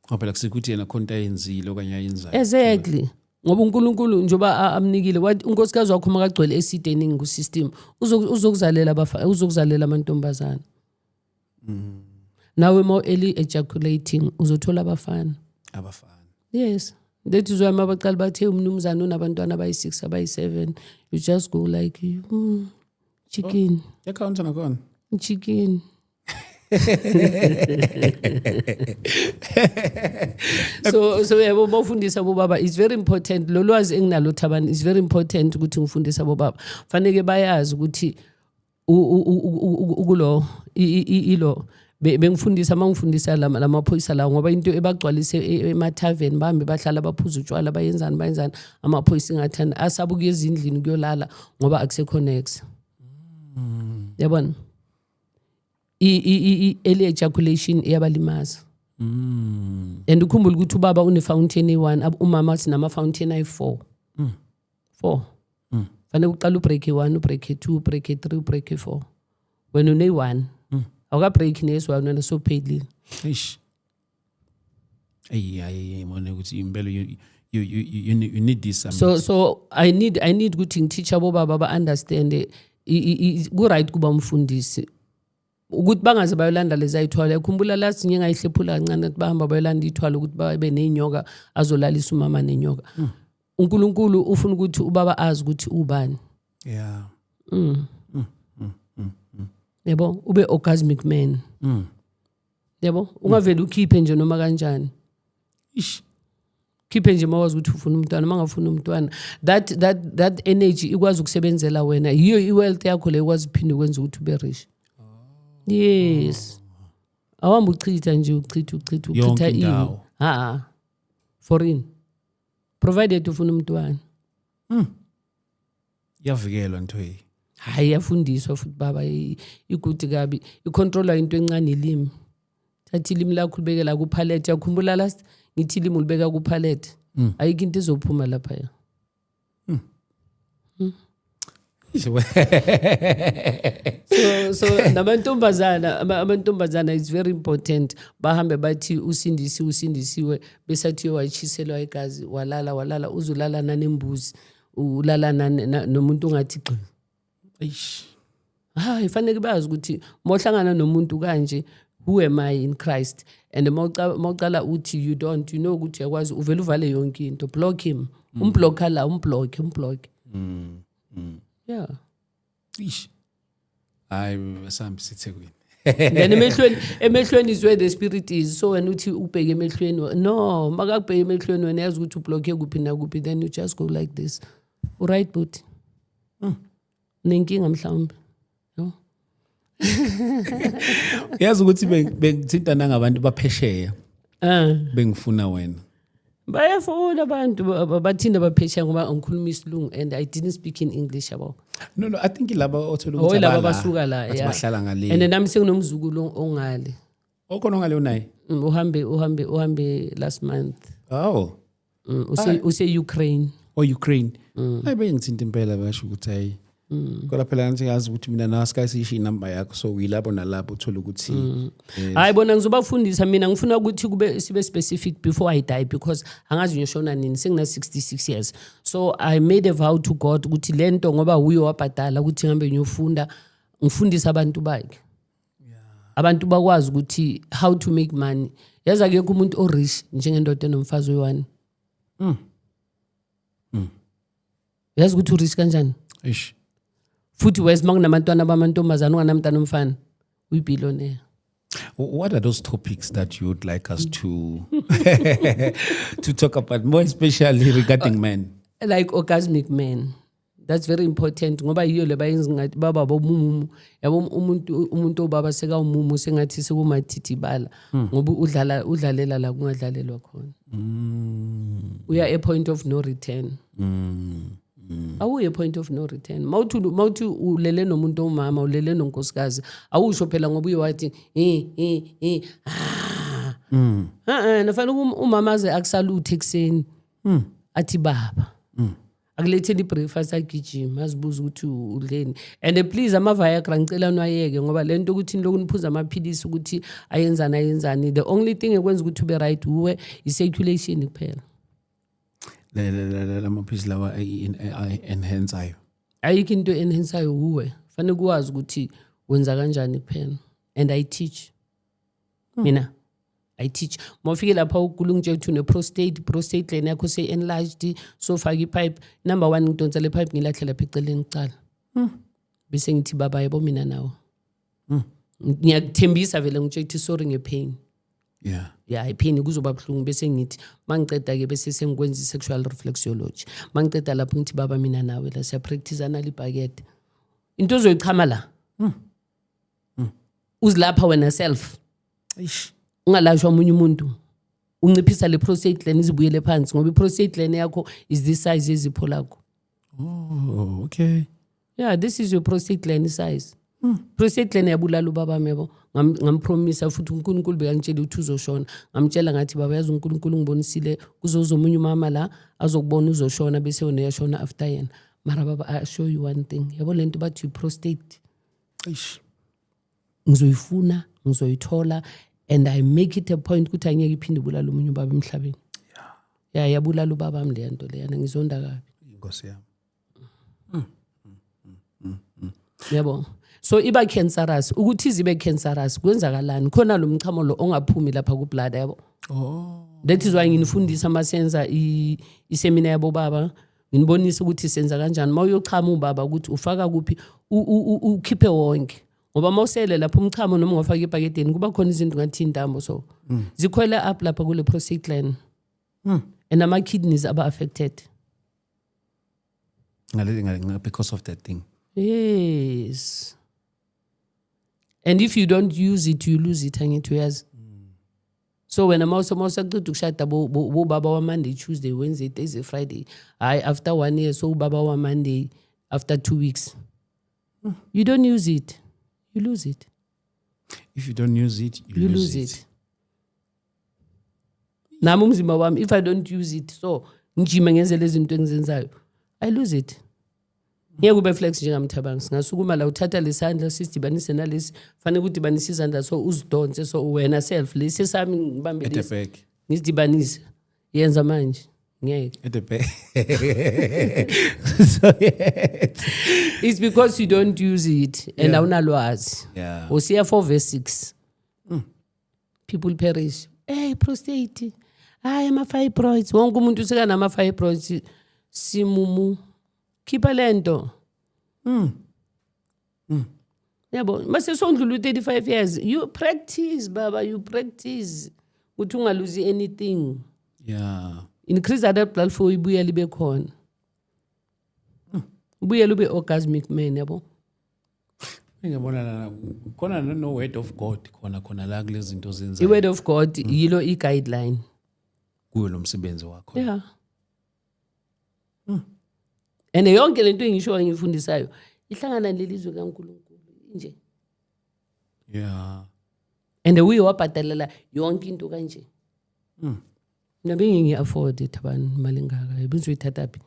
Ngoba kusikuthi yena khonto ayenzile okanye ayenzayo. Exactly. Ngoba uNkulunkulu njoba amnikile wathi unkosikazi wakho makagcwele esitening ku system uzokuzalela amantombazana. Nawe more early ejaculating uzothola abafana. Yes. That is why mabaqala bathe umnumzana unabantwana abayi6 abayi7, you just go like chicken. Account nakhona. Chicken. So yabo bafundisa bobaba, it's very important lo lwazi enginalo Thabani, it's very important ukuthi ngifundisa bobaba. Fanele bayazi ukuthi ukulo ilo bengifundisa mangifundisa lamaphoyisa la ngoba into ebagcwalise emathaveni bahambe bahlala baphuza utshwala bayenzani amaphoyisa ngathanda asabuka ezindlini kuyolala ngoba akusekho next. Yabona early ejaculation iyabalimaza. And ukhumbula ukuthi ubaba une fountain e1 umama sinama fountain ayi4. 4 fanele uqala ubreak e1 ubreak e2 ubreak e3 ubreak e4 when une 1 awuka break neswa wena so paid. Mona ukuthi impela you need this. So I need ukuthi ngiteach abo baba ba understand ku right kuba umfundisi ukuthi bangaze bayolanda lezi ayithwala. Ukhumbula last nye ngayihlephula kancane ukuthi bahamba bayolanda ithwala ukuthi babe nenyoka azolalisa umama nenyoka. uNkulunkulu ufuna ukuthi ubaba azi ukuthi ubani. Yebo ube orgasmic man. Yebo ungavela ukhiphe nje noma kanjani. Khiphe nje mawazi ukuthi ufuna umntwana mangafuna umntwana. That energy ikwazi ukusebenzela wena. Yiyo iwealth yakho le ikwazi phinde kwenza ukuthi ube rich. Yes. Awamba uchitha nje uchitha ini. Foreign. Provided ufuna umntwana. Yavikelwa ntwe. Hayi yafundiswa futhi baba iguti kabi icontroller into encane ilimi. Thathi ilimi lakho libekela ku palette yakhumbula last ngithi ilimi ulibeka ku palette ayikho into ezophuma lapha ya. so namantombazana it's very important bahambe bathi usindisiwe bese athi wachiselwa igazi walala uzulala nanembuzi ulala nomuntu ungathi ifanele bazi ukuthi mohlangana nomuntu kanje who am I in Christ and mawucala uthi you don't, you know ukuthi yakwazi uvela uvale yonke into, block him, umblocker la, umblock. Yeah. Ish. I some sithekweni. Then emehlweni is where the spirit is. So when uthi ubheke emehlweni, no, makakubheke emehlweni wena yazi ukuthi ublock kuphi na kuphi, then you just go like this. Right but. Nenkinga mhlawumbe. No. Yazi ukuthi bengithinta nangabantu baphesheya. Bengifuna wena. Bayafuna abantu bathinda baphesheya ngoba ngikhuluma isilungu and I didn't speak in English yabo. No, I think laba othola ukuthi laba basuka la, bahlala ngale. And nami senginomzukulu ongale. Okhona ngale unaye? Uhambe last month. Oh. Use Ukraine. Oh, Ukraine. Hayi ngithinta impela basho ukuthi hayi. Kodwa phela ngiyazi ukuthi mina naska sisho inamba yakho so uyilabo nalapho uthola ukuthi hayi bona ngizobafundisa mina ngifuna ukuthi kube sibe specific before I die because angazi ngiyoshona nini sengina 66 years. So I made a vow to God ukuthi lento ngoba uyo wabhadala ukuthi ngihambe ngiyofunda ngifundisa abantu bakhe. Abantu bakwazi ukuthi how to make money. Yazi akekho umuntu o rich njengendoda enomfazi oyi1. Yazi ukuthi u rich kanjani? Ish. Futhi wes makunamantwana bamantombazana unganamntana umfana uyibillionaire. What are those topics that you would like us to to talk about, more especially regarding men? Like orgasmic men. That's very important ngoba yiyo le bayenza ngathi baba bomumu yabo umuntu obaba seka umumu sengathi sekumathithibala ngoba udlalela la kungadlalelwa khona. We are a point of no return. Awuye point of no return. Mawuthi ulele nomuntu omama ulele nonkosikazi awusho phela ngoba uyawathi nafanele umama aze akusaluthe ekseni athi baba akulethele ibreakfast agijima azibuza ukuthi udleni and please ama-Viagra ngicela nwayeke ngoba lento ukuthi niloko niphuza amaphilisi ukuthi ayenzani the only thing ekwenza ukuthi ube right uwe i-circulation kuphela. Lamaphilisi lawa enhance ayo ayikho into enhance ayo uwe fanele kuwazi ukuthi wenza kanjani kuphela and I teach mina I teach mawufike lapha ukugula ngitshela ukuthi une-prostate gland yakho se-enlarged so faka ipipe number 1 ngidonsa le pipe ngilahle lapha eceleni kucala bese ngithi baba yabo mina nawo ngiyakuthembisa vele ngitshela ukuthi sorry ngepain ipain kuzoba buhlungu bese ngithi mangiceda ke bese sengikwenza i-sexual reflexology mangiceda lapho ngithi baba mina nawe la siya practice ana libhakede into ozoyichama la uzilapha wena self ungalashwa omunye umuntu unciphisa le prostate gland izibuyele phansi ngoba i-prostate gland yakho is this size ezipho lakho. Oh, okay. Yeah, this is your prostate gland size. Prostate gland yabulala ubaba mebo ngampromise futhi uNkulunkulu bekangitshela ukuthi uzoshona ngamtshela ngathi baba yazi uNkulunkulu ngibonisile kuzoza omunye umama la azokubona uzoshona bese wena uyashona after yena mara baba I show you one thing yabo lento bathi prostate ngizoyifuna ngizoyithola and I make it a point ukuthi angeke iphinde ibulala umunye ubaba emhlabeni. Yeah yabulala ubaba ami le nto leyana ngizonda kabi inkosi yami. Yabo so iba cancerous ukuthi izibe cancerous kwenzakalani khona lo mchamo lo ongaphumi lapha ku blood yabo. That is why nginifundisa masenza iseminar yabo baba nginibonisa ukuthi senza kanjani mawuyochama ubaba ukuthi ufaka kuphi ukhiphe wonke ngoba mawusele lapha umchamo noma ungafaka ebhakedeni kuba khona izinto ngathi intambo so zikhwela up lapha kule prostate gland and ama kidneys aba affected because of that thing. Yes. And if you don't use it, you lose it. Angithi uyazi. So when mawusaqeda ukushada bo baba wa Monday, Tuesday, Wednesday, Thursday, Friday. After 1 year, so baba wa Monday, after 2 weeks. You don't use it, you lose it. If you don't use it, you lose it. Nami umzimba wami, if I don't use it, so ngijima ngenze lezi zinto engizenzayo, I lose it. ngeke ube flex njengamthabanga singasukuma la uthatha lesandla sisidibanise nalesi fanele ukudibanisa izandla so uzidonse so wena self lesi sami ngibambe lesi ngisidibanise yenza manje ngeke at the back. so it's because you don't use it and awunalwazi usiya 4 verse 6 people perish prostate ama fibroids wonke umuntu useka nama fibroids simumu khipha lento yabo mase sondlula 35 years you practice baba you practice ukuthi ungaluzi anything increase that blood flow ibuye libe khona ubuye lube orgasmic man yabo ngiyabona khona no word of God khona la kulezi zinto zenza i word of God yilo i guideline kuyo lo msebenzi wakho and yonke lento engisho ngifundisayo ihlangana lelizwe kaNkulunkulu nje and we wabhadalela yonke into kanje nabe ngiyi-afford thabani imali engaka ibizoyithathaphi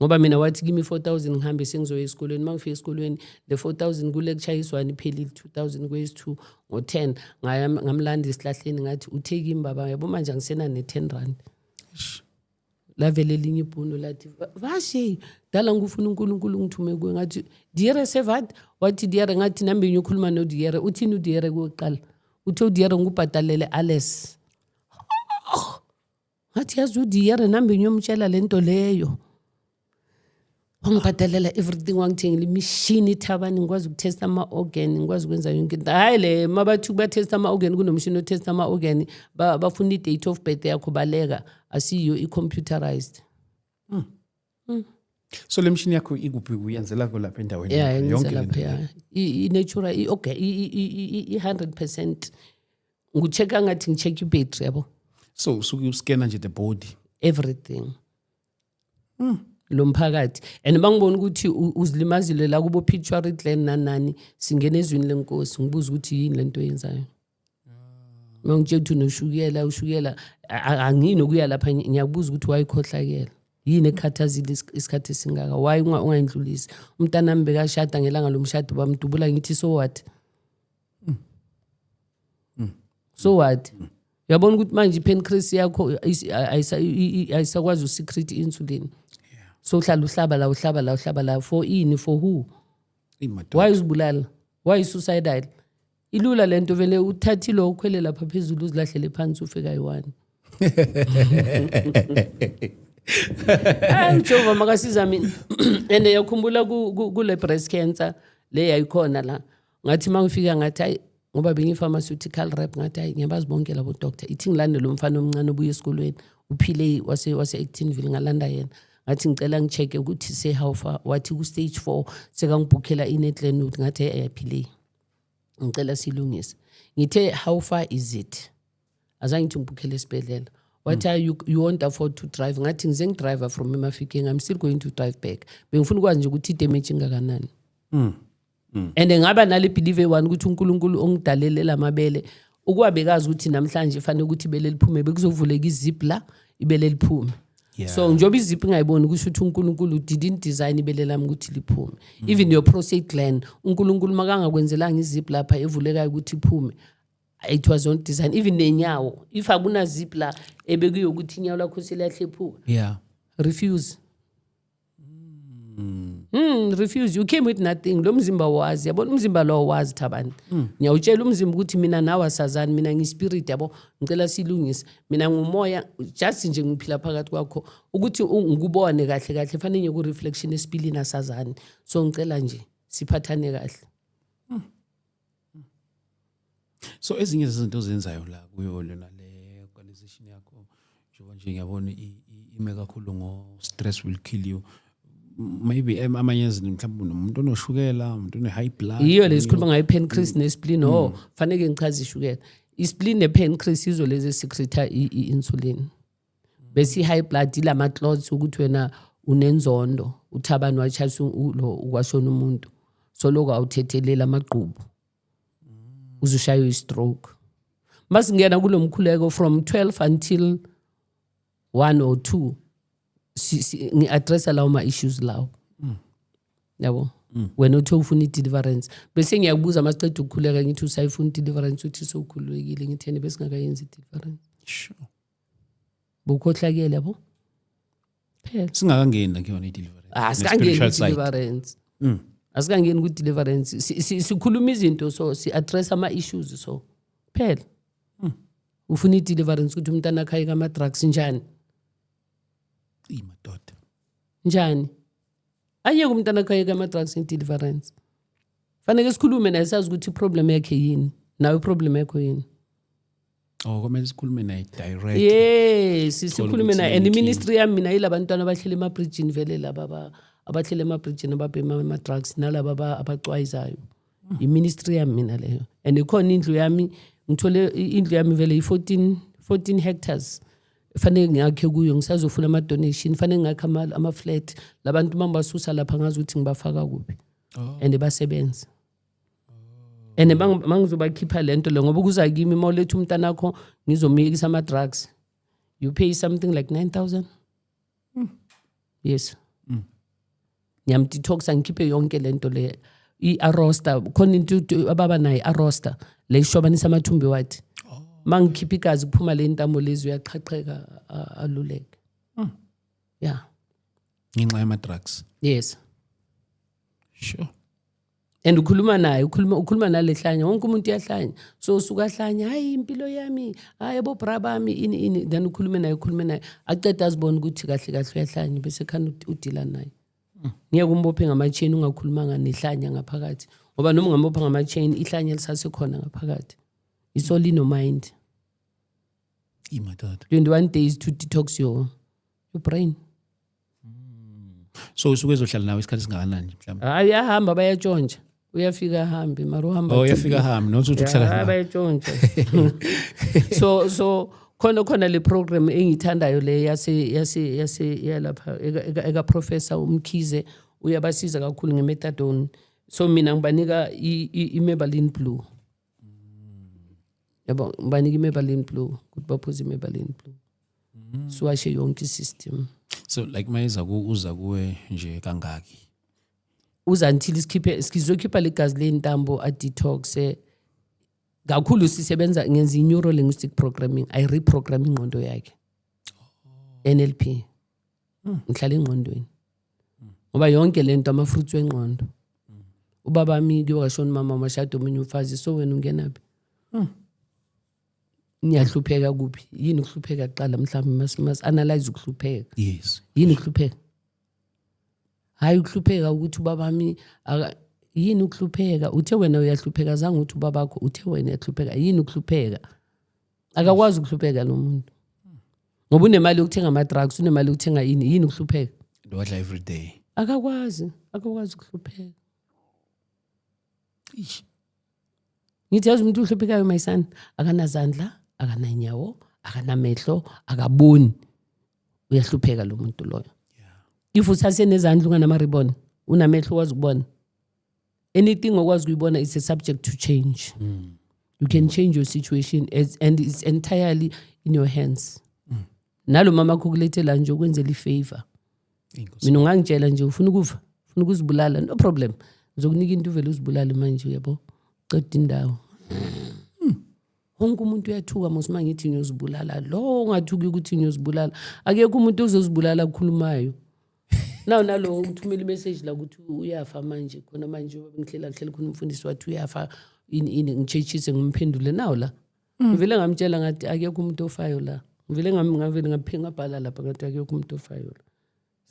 ngoba mina wathi kimi 4,000 ngihambe sengizoya esikolweni mangifika esikolweni le 4,000 kulecture iswani iphelile 2,000 kwezi2 ngo10 ngamlanda isihlahleni ngathi utheki baba yabo manje angisena ne10 rand lavele linye ibhuno lathi vashe dala ngufuna uNkulunkulu ngithume kuwe ngathi diere sevat wathi diere ngathi nambe ngiyokhuluma no diere uthini udiere koqala uthe udiere ngubhadalele alles ngathi yazi udiere nambe ngiyomtshela lento leyo wangibhadalela everything wangithengela imishini thabani ngikwazi ukutesta ama-organ ngikwazi ukwenza yonke into hayi le mabathi kubatesta ama-organ kunomshini otesta ama-organ bafuna i-date of birth yakho baleka asiyo i-computerized so le mshini yakho ikuphi uyenzela ko lapha endaweni yonke lapha i-natural i-100% nguchecka ngathi ngicheck i-battery yabo so usuke uscanner nje the body everything lo mphakathi and bangibona ukuthi uzilimazile la kubo pituitary gland nanani singena ezweni lenkosi ngibuza ukuthi yini lento yenzayo mangitshela ukuthi noshukela ushukela angini ukuya lapha ngiyakubuza ukuthi wayikhohlakela yini ekhathazile isikhathi esingaka why ungayindlulisi umntana mbe kashada ngelanga lomshado bamdubula ngithi so what so what yabona ukuthi manje ipancreas yakho ayisakwazi usecrete insulin so uhlaba la for ini for who why uzibulala why suicidal ilula lento vele uthathile ukhwele lapha phezulu uzilahlele phansi ufika yiwani Jehova makasiza mina and yakhumbula kule breast cancer le yayikhona la ngathi mangifika ngathi hayi ngoba bengi-pharmaceutical rep ngathi hayi ngiyabazi bonke labo doctor ithi ngilande lo mfana omncane obuye esikolweni uphile wase Actonville ngalanda yena ngathi ngicela ngicheke ukuthi say how far wathi ku stage 4 sekangibhukhela iNetland ngathi ayaphile ngicela silungise ngithe how far is it azange ngithi ngibhukhele esibhedlela what are you won't afford to drive ngathi ngize ngidriver from Emafikeng I'm still going to drive back bengifuna ukwazi nje ukuthi damage ingakanani and ngaba nale believe one ukuthi uNkulunkulu ongidalele lamabele ukwabekazi ukuthi namhlanje fanele ukuthi ibele liphume bekuzovuleka izip la ibele liphume so njoba izip ingayiboni kusho ukuthi uNkulunkulu didn't design ibele lami ukuthi liphume even your prostate gland uNkulunkulu makangakwenzelanga izip lapha evulekayo ukuthi iphume it was not designed even nenyawo if akuna zip la ebekuyo ukuthi inyawo lakho seliyahlephuka refuse refuse you came with nothing lo mzimba wazi yabona umzimba lo wazi thabani ngiyawutshela umzimba ukuthi mina nawe asazani mina ngispirit yabo ngicela silungise mina ngumoya just nje ngiphila phakathi kwakho ukuthi ngikubone kahle kahle fanele ku reflection esipilini asazani so ngicela nje siphathane kahle so ezinye izinto ozenzayo la kuyo lona le organization yakho nje ngiyabona ime kakhulu ngo stress will kill you maybe amanye izinto mhlawumbe umuntu onoshukela umuntu one high blood iyo lesikhuluma ngayo pancreas nespleen fanele ngichaze ishukela ispleen nepancreas izo lezi secreta iinsulin bese high blood ilama clots ukuthi wena unenzondo uthabani wachasa ukwashona umuntu so lokho awuthethelela amaqhubu uzushaya istroke masingena kulomkhuleko from 12 until 1 or 2 ngi-addressa lawo ma-issues lawo yabo wena uthi ufuna i-deliverance bese ngiyakubuza masiqeda ukukhuleka ngithi usayifuna i-deliverance uthi sowukhululekile ngithi yena besingakayenzi i-deliverance sure bukhohlakele yabo phela singakangena kuyona i-deliverance asikangeni ku-deliverance asikangeni ku-deliverance sikhuluma izinto so si-address ama-issues so phela ufuna i-deliverance ukuthi umntana akhaye kama-drugs njani imadoda njani ayeke umntana akhaye kama-drugs i-deliverance faneke sikhulume naye sazi ukuthi i-problem yakhe yini nawe i-problem yakho yini kumele sikhulume naye direct yes sikhulume naye and i-ministry yami mina yila bantwana abahlele emabridgini vele laba abahlele emabridgini ababhema ama-drugs nalaba abacwayizayo i-ministry yami mina leyo and ikhona indlu yami ngithole indlu yami vele i-14 hectares fanele ngiyakhe kuyo ngisazofuna ama-donation fanele ngakhe ama-flat labantu mangibasusa lapha ngazi ukuthi ngibafaka kuphi and basebenza and mangizobakhipha lento le ngoba kuza kimi mawuletha umntana akho ngizomikisa ama-drugs you pay something like 9,000 yes ngiyamdetoxa ngikhiphe yonke lento le i-arosta khona into ababa naye arosta le ishobanisa amathumbi wathi mangikhipha igazi kuphuma le ntamo lezi uyaqhaqheka aluleke yeah ngenxa yama-drugs yes sure and ukhuluma naye ukhuluma nalehlanya wonke umuntu uyahlanya so usuka hlanya hayi impilo yami hayi abo bra bami ini then ukhulume naye aqeda azibona ukuthi kahle kahle uyahlanya bese khana udila naye ngeke umbophe ngama-chain ungakhulumanga nehlanya ngaphakathi ngoba noma ungambopha ngama-chain ihlanya lisasekhona ngaphakathi it's all in your mind imadoda 21 days to detox your brain so usuke ezohlala nawe isikhathi singakanani mhlawumbe hayi ahamba bayatshontsha uyafika ahambe mara uhamba uyafika ahambe nothi ukuhlala nawe bayatshontsha so khona le program engithandayo le yase yalapha eka professor uMkhize uyabasiza kakhulu ngemethadone so mina ngibanika iMebaline Blue yabo ngibanika iMebaline Blue ukuthi baphuze iMebaline Blue so ashe yonke system so like mayeza uza kuwe nje kangaki uza until sizokhipha legazi lentambo a detox kakhulu sisebenza ngenza i-neuro linguistic programming I reprogram ingqondo yakhe NLP ngihlala engqondweni ngoba yonke lento amafruits wengqondo ubaba mi kuyashona mama mashado omunye umfazi so wena ungenaphi ngiyahlupheka kuphi yini ukuhlupheka kuqala mhlawumbe mas analyze ukuhlupheka yes yini ukuhlupheka hayi ukuhlupheka ukuthi ubaba mi yini ukuhlupheka uthe wena uyahlupheka zange uthi babakho uthe wena uyahlupheka yini ukuhlupheka akakwazi ukuhlupheka lo muntu ngoba unemali yokuthenga ama-drugs unemali yokuthenga yini ukuhlupheka wadla every day akakwazi ukuhlupheka ngithi yazi umuntu uhluphekayo my son akanazandla akananyawo akanamehlo akaboni uyahlupheka lo muntu loyo if usase nezandla unganama-ribbon unamehlo wazi ukubona anything okwazi ukuyibona is a subject to change you can change your situation and it's entirely in your hands nalo mama kukulethela nje ukwenzela ifavor mina ungangitshela nje ufuna ukufa ufuna ukuzibulala no problem ngizokunika into vele uzibulale manje yabo qeda indawo wonke umuntu uyathuka mosima ngithi ngiyozibulala lo ungathuki ukuthi ngiyozibulala akekho umuntu uzozibulala kukhulumayo nalo ngithumela imessage la ukuthi uyafa manje khona manje ngihlela khona umfundisi wathi uyafa ini ngitshechise ngimphendule nawo la ngivele ngamtshela ngathi akekho umuntu ofayo la ngivele ngavele ngabhala lapha ngathi akekho umuntu ofayo la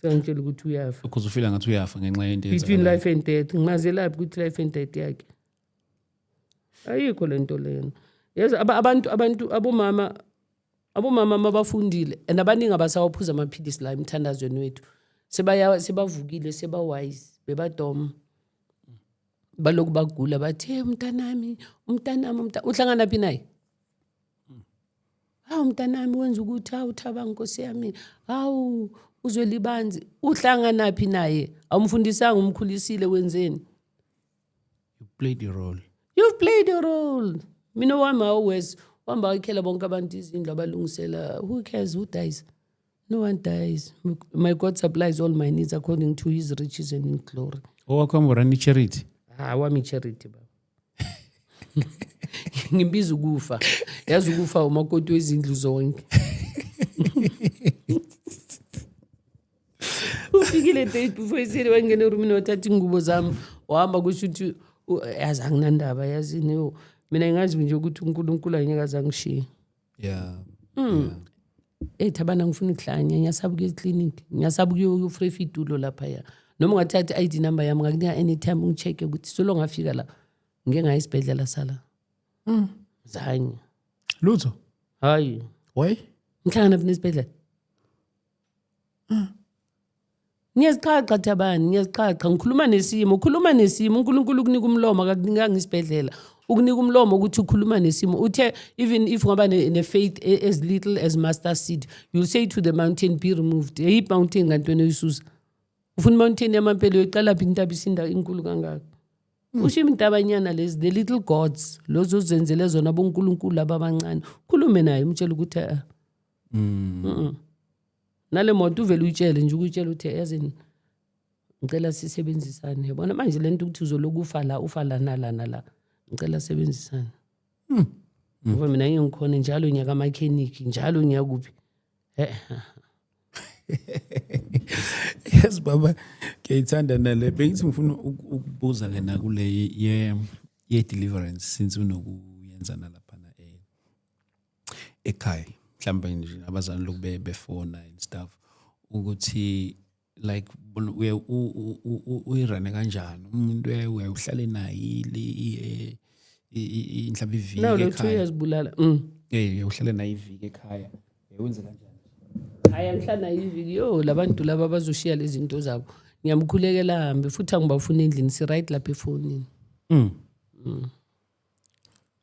sengitshela ukuthi uyafa because ufila ngathi uyafa ngenxa yento between life and death ngimazela ukuthi life and death yakhe ayikho lento lena yes abantu abomama mabafundile and abaningi abasawaphuza amaphilisi la emthandazweni wethu sebavukile sebawise bebadoma baloku bagula bathe umntanami uhlangana phi naye umntanami wenza ukuthi uthaba nkosi yami uzwe libanzi uhlangana phi naye awumfundisanga umkhulisile wenzeni you've played a role mina wami always wamba wakhela bonke abantu izindlu abalungisela who cares who dies no one dies my God supplies all my needs according to his riches and in glory Owakhamba run charity. Wami charity baba. Ngimbiza ukufa. Yazi ukufa umakoti wezindlu zonke. Ufikile date before isini wangena urumini wathatha ingubo zami wahamba kusho ukuthi yazi anginandaba yazi mina ngazi nje ukuthi uNkulunkulu anyakaza ngishiye. Yeah. Thabana ngifuna ukuhlanya ngiyasaba kuye clinic ngiyasaba kuyo free fitulo lapha ya noma ungathatha ID number yami ngakunika anytime ungicheke ukuthi solo ngafika la ngeke ngayi isibhedlela sala. Zanye. Lutho. Hayi. Why? Ngihlangana nesibhedlela. Ngiyazichacha Thabani ngiyazichacha ngikhuluma nesimo uNkulunkulu ukunika umlomo akakunika ngisibhedlela ukunika umlomo ukuthi ukhuluma nesimo uthe even if ngaba ne faith as little as mustard seed you'll say to the mountain be removed hey mountain ngantweni uyisusa ufuna mountain yamampela uyiqala phi intaba isinda inkulu kangaka ushima intabanyana lezi the little gods lozo zenzele zona boNkulunkulu ababancane khulume naye umtshela ukuthi nale moto uvela uyitshele nje ukutshela uthi yazini ngicela sisebenzisane yabona manje lento ukuthi uzoloku ufa la nala ngicela sebenzisane ngoba mina ngikhona njalo nyaka mechanic njalo ngiyakuphi Yes baba ngiyithanda nale bengithi ngifuna ukubuza ke na kule ye deliverance since unokuyenza nalapha na ekhaya mhlawumbe nje abazali lokube befona and stuff ukuthi like uyirane kanjani umuntu uyahlale naye mhlawumbe iviki ekhaya no 2 years bulala uyahlale naye iviki ekhaya uyenze kanjani haya ngihlala naye iviki labantu laba bazoshiya lezi zinto zabo ngiyamkhulekela hambe futhi angibafuna endlini si right lapha efonini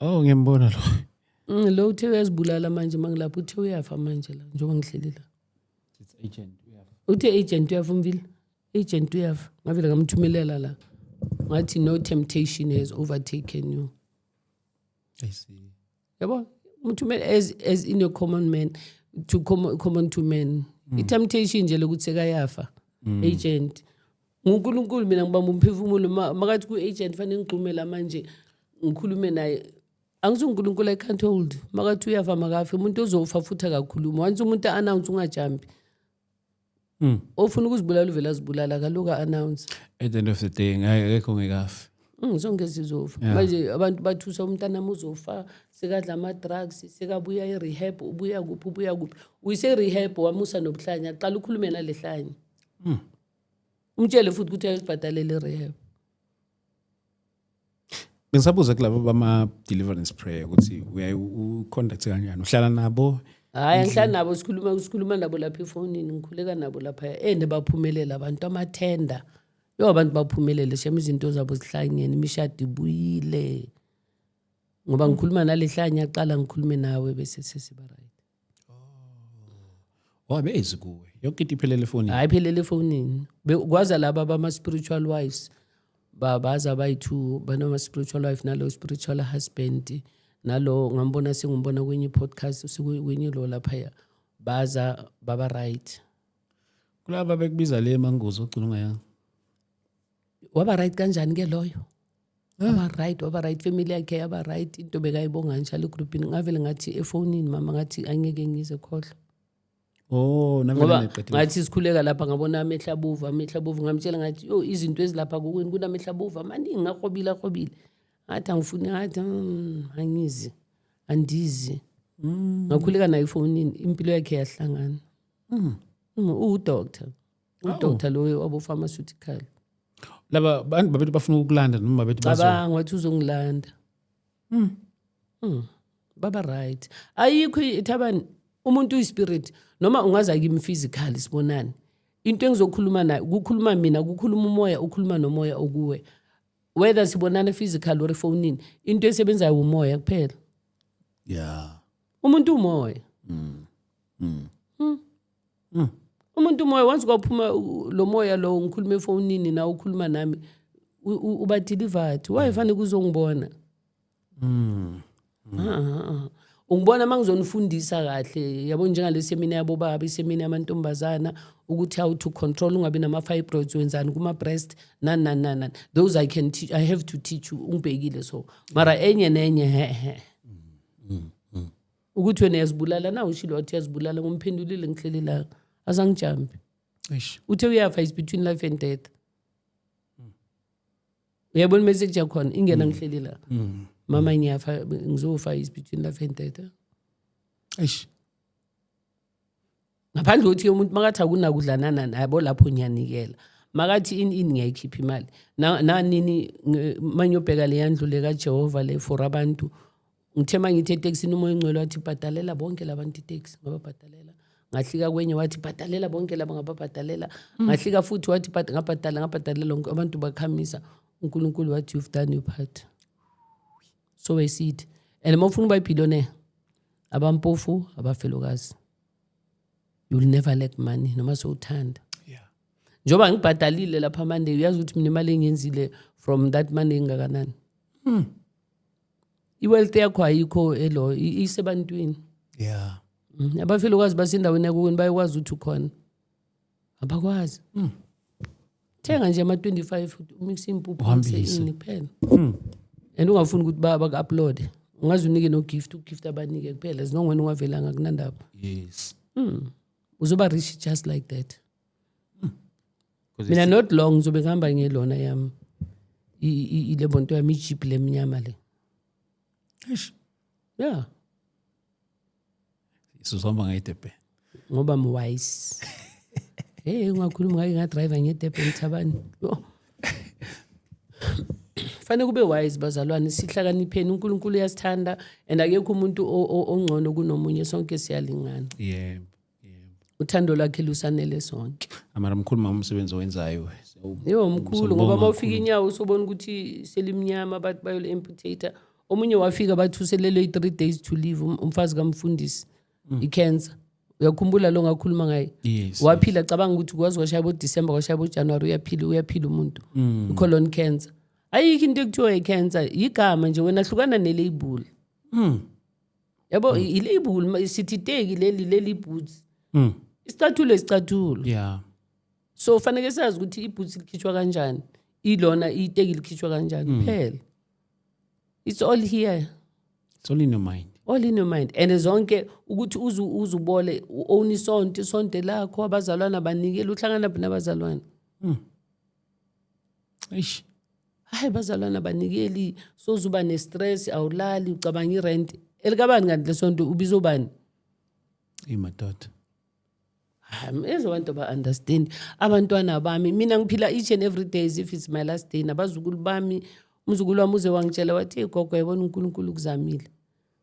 ngiyambona lo lo uthe uyazibulala manje mangilapha uthe uyafa manje la njengoba ngihleli la it's agent uyafa uthe agent uyafa umvile agent uyafa ngavela ngamthumelela la ngathi no temptation has overtaken you I see yabo umthumela as in a common man to common to men i-temptation nje lokuthi sekayafa agent uNkulunkulu mina ngibamba umphefumulo makathi ku agent fanele ngixhumela manje ngikhulume naye angisuNkulunkulu I can't hold makathi uyafa makafe umuntu ozofa futhi akakhuluma once umuntu announce ungajampi ofuna ukuzibulala uvela azibulala kaloku announce at the end of the day ngeke ngikafi zonke sizofa manje abantu bathusa umntana uzofa sekadla ama drugs sekabuya e-rehab ubuya kuphi uyise rehab wamusa nobuhlanya aqala ukukhuluma nalehlanya umtshele futhi ukuthi ayibhadalele rehab Ngisabuza kulabo bama deliverance prayer ukuthi ucontact kanjani uhlala nabo hayi ngihlala nabo sikhuluma nabo lapha efonini ngikhuleka nabo lapha baphumelela abantu amathenda abantu baphumelele shema izinto zabo zihlangene imishado ibuyile ngoba ngikhuluma nalehlanya aqala ngikhulume nawe bese sesiba right wabezi kuwe yonke into iphelele efonini hayi iphelele efonini kwaza laba bama spiritual wives baza bayithu banama spiritual wife nalo spiritual husband nalo ngumbona kwenye podcast usekwenye lo lapha baza baba right kulaba bekubiza le mangozo ogcina ungayanga waba right kanjani ke loyo waba right family yakhe yaba right into bekayibonga njalo groupini ngavele ngathi efonini mama ngathi angeke ngize khohla navele neqedile ngathi sikhuleka lapha ngabona amehlabuva ngamtshela ngathi izinto ezilapha kokweni kunamehlabuva maningi ngakhobile ngathi angifuni ngathi andizi ngakhuleka naye efonini impilo yakhe yahlangana udoctor lo wabo pharmaceutical laba bantu babethu bafuna ukulanda noma babethu bazwa ngathi uzongilanda baba right ayikho Thabani umuntu uyispirit noma ungaza kimi physical sibonani into engizokhuluma nayo ukukhuluma mina ukukhuluma umoya ukhuluma nomoya okuwe whether sibonana physical or efonini into esebenzayo umoya kuphela umuntu umoya umuntu umoya once kwaphuma lo moya lo ngikhuluma efonini na ukhuluma nami uba delivered why fanele kuzongibona ungibona mangizonifundisa kahle yabo njengale seminar yabo baba iseminar yamantombazana ukuthi how to control ungabi nama fibroids wenzani kuma breast nani those I can teach, I have to teach you ungibhekile so mara enye nenye ukuthi wena yazibulala na ushilo wathi yazibulala ngomphendulile ngihleli la azangijambi uthe uyafa is between life and death uyabona message yakhona ingena ngihleli la mama ngiyafa ngizofa is between life and death ngaphandle ukuthi umuntu makathi akunakudla nana yabo lapho ngiyanikela makathi ini ngiyayikhipha imali na nini manyobheka le yandlu le kaJehova le for abantu ngithema ngithi taxini umoya ngcwele wathi bhadalela bonke labantu itaxi ngababhadalela ngahlika kwenye wathi bhadalela bonke laba ngababhadalela ngahlika futhi wathi ngabhadalela lonke abantu bakhamisa uNkulunkulu wathi you've done your part so I see it and mawufuna ubayibhilone abampofu abafelokazi you'll never lack money noma sowuthanda njoba ngibhadalile lapha Monday uyazi ukuthi mina imali engiyenzile from that money ngakanani iwealth yakho ayikho elo isebantwini abafelokazi basendaweni yakho bayakwazi ukuthi ukhona abakwazi thenga nje ama 25 umix impuphu ini kuphela and ungafuni ukuthi baka-upload ungaze unike no gift abanike kuphela zinongwena ungavelanga kunandaba uzoba rich just like that mina not long ngizobe ngihamba ngelona yami ilebonto yami ijeep lemnyama le Sizomba ngayidebe ngoba wise ungakhuluma ngake ngadrive ngedebe ngithabani fanele kube wise bazalwane sihlakanipheni uNkulunkulu uyasithanda and akekho umuntu ongcono kunomunye sonke siyalingana uthando lwakhe lusanele sonke amara mkhulu mama umsebenzi owenzayo mkhulu ngoba mawufika inyawo usobona ukuthi selimnyama bathi bayole amputate omunye wafika bathi uselele 3 days to live umfazi kamfundisi icancer uyakhumbula lo ngakhuluma ngaye waphila cabanga ukuthi kwazi kwashaya bo December kwashaya bo January uyaphila umuntu colon cancer ayikho into ekuthiwa icancer igama nje wena hlukana nelabel yabo ilabel sithiteki leli boots isicathulo so fanele sazi ukuthi iboots likhitshwa kanjani ilona iteki likhitshwa kanjani phela it's all here, it's all in your mind and zonke ukuthi uzubole own isonto lakho abazalwana banikela uhlangana nabazalwana hayi bazalwana banikeli sozuba nestress awulali ucabanga irent elikabani kanti lesonto ubizobani imadoda ezobantu ba-understand abantwana bami mina ngiphila each and every day as if it's my last day nabazukulu bami umzukulu wami uze wangitshela wathi gogo yabona uNkulunkulu kuzamile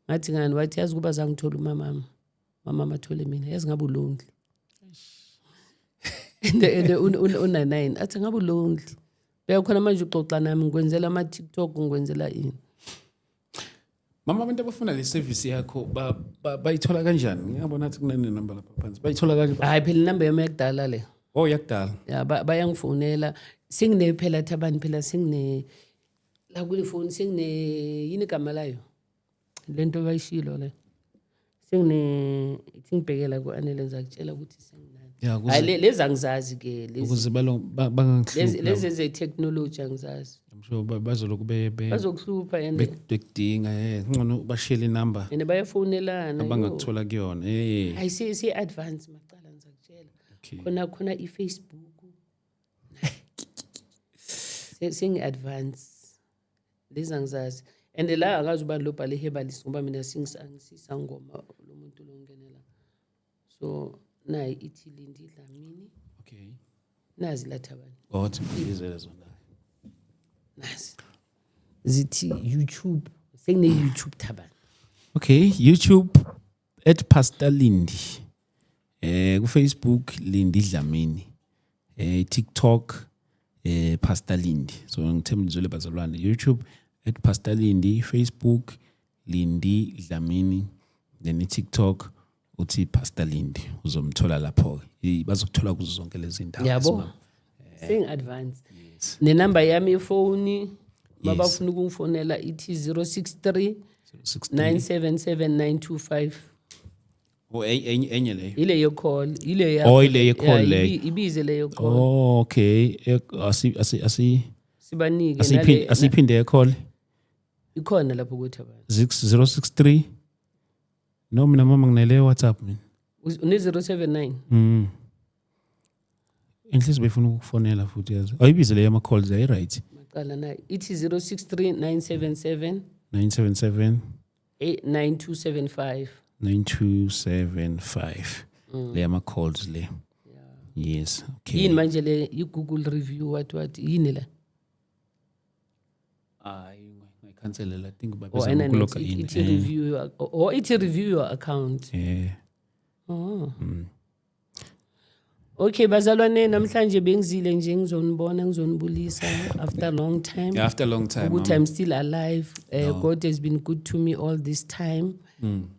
ngathi ngani wathi yazi kuba zangithola mama athole mina yazi ngabe ulonely and una9 athi ngabe ulonely beyakhona manje uxoxa nami ngikwenzela ama TikTok ngikwenzela ini mama abantu abafuna le service yakho bayithola kanjani ngiyabona ukuthi kunane number lapha phansi bayithola kanjani hayi phela inamba yami yakudala le yakudala ya bayangifonela singine phela Thabani phela singine la kule phone singine yini igama layo lento bayishilo le singine ngibhekela ku analyze akutshela ukuthi senginani hayi lezi angizazi ke ukuze bangangihluphi lezi ze technology angizazi ngisho bazoloku bazokuhlupha and bekudinga ngcono bashele inamba and bayafonelana abangakuthola kuyona hayi si advance macala ngizakutshela khona iFacebook singi advance lezi angizazi and la akazi ubani lo bhale herbalist ngoba mina singisisa ngoma lo muntu lo ngenela so nayi ithi Lindi Dlamini nazi la Thabani izele zona nazi zithi YouTube sengine YouTube Thabani YouTube @Pastor Lindi ku Facebook Lindi Dlamini TikTok Pastor Lindi so ngithemba bazalwane YouTube @Pastor Lindi, Facebook Lindi Dlamini, then TikTok uthi Pastor Lindi uzomthola lapho bazokuthola kuzo zonke lezi ndawo yabo sing advance ne number yami yefoni babafuna ukungifonela ithi 063 977-925. Enye leyo. Ile yo call, ile ya. Ile ye call leyo. Ibize leyo call. Okay. Sibanike asiphinde ye call. Ikhona lapho ukuthi abantu. 6063. No mina mama nginele WhatsApp mina. Une 079. Inhlisi befuna ukufonela futhi yazi. Ayibize leyo ama calls ayi right. Maqala na ithi 063-977 9275. 9275. Le ama calls le. Yes. Okay. Yini manje le i-Google review what yini la? Cancel I think it review your account. Yeah. Okay bazalwane namhlanje bengizile nje ngizonibona ngizonibulisa after a long time. Yeah, after a long time. Good I'm still alive. God has been good to me all this time.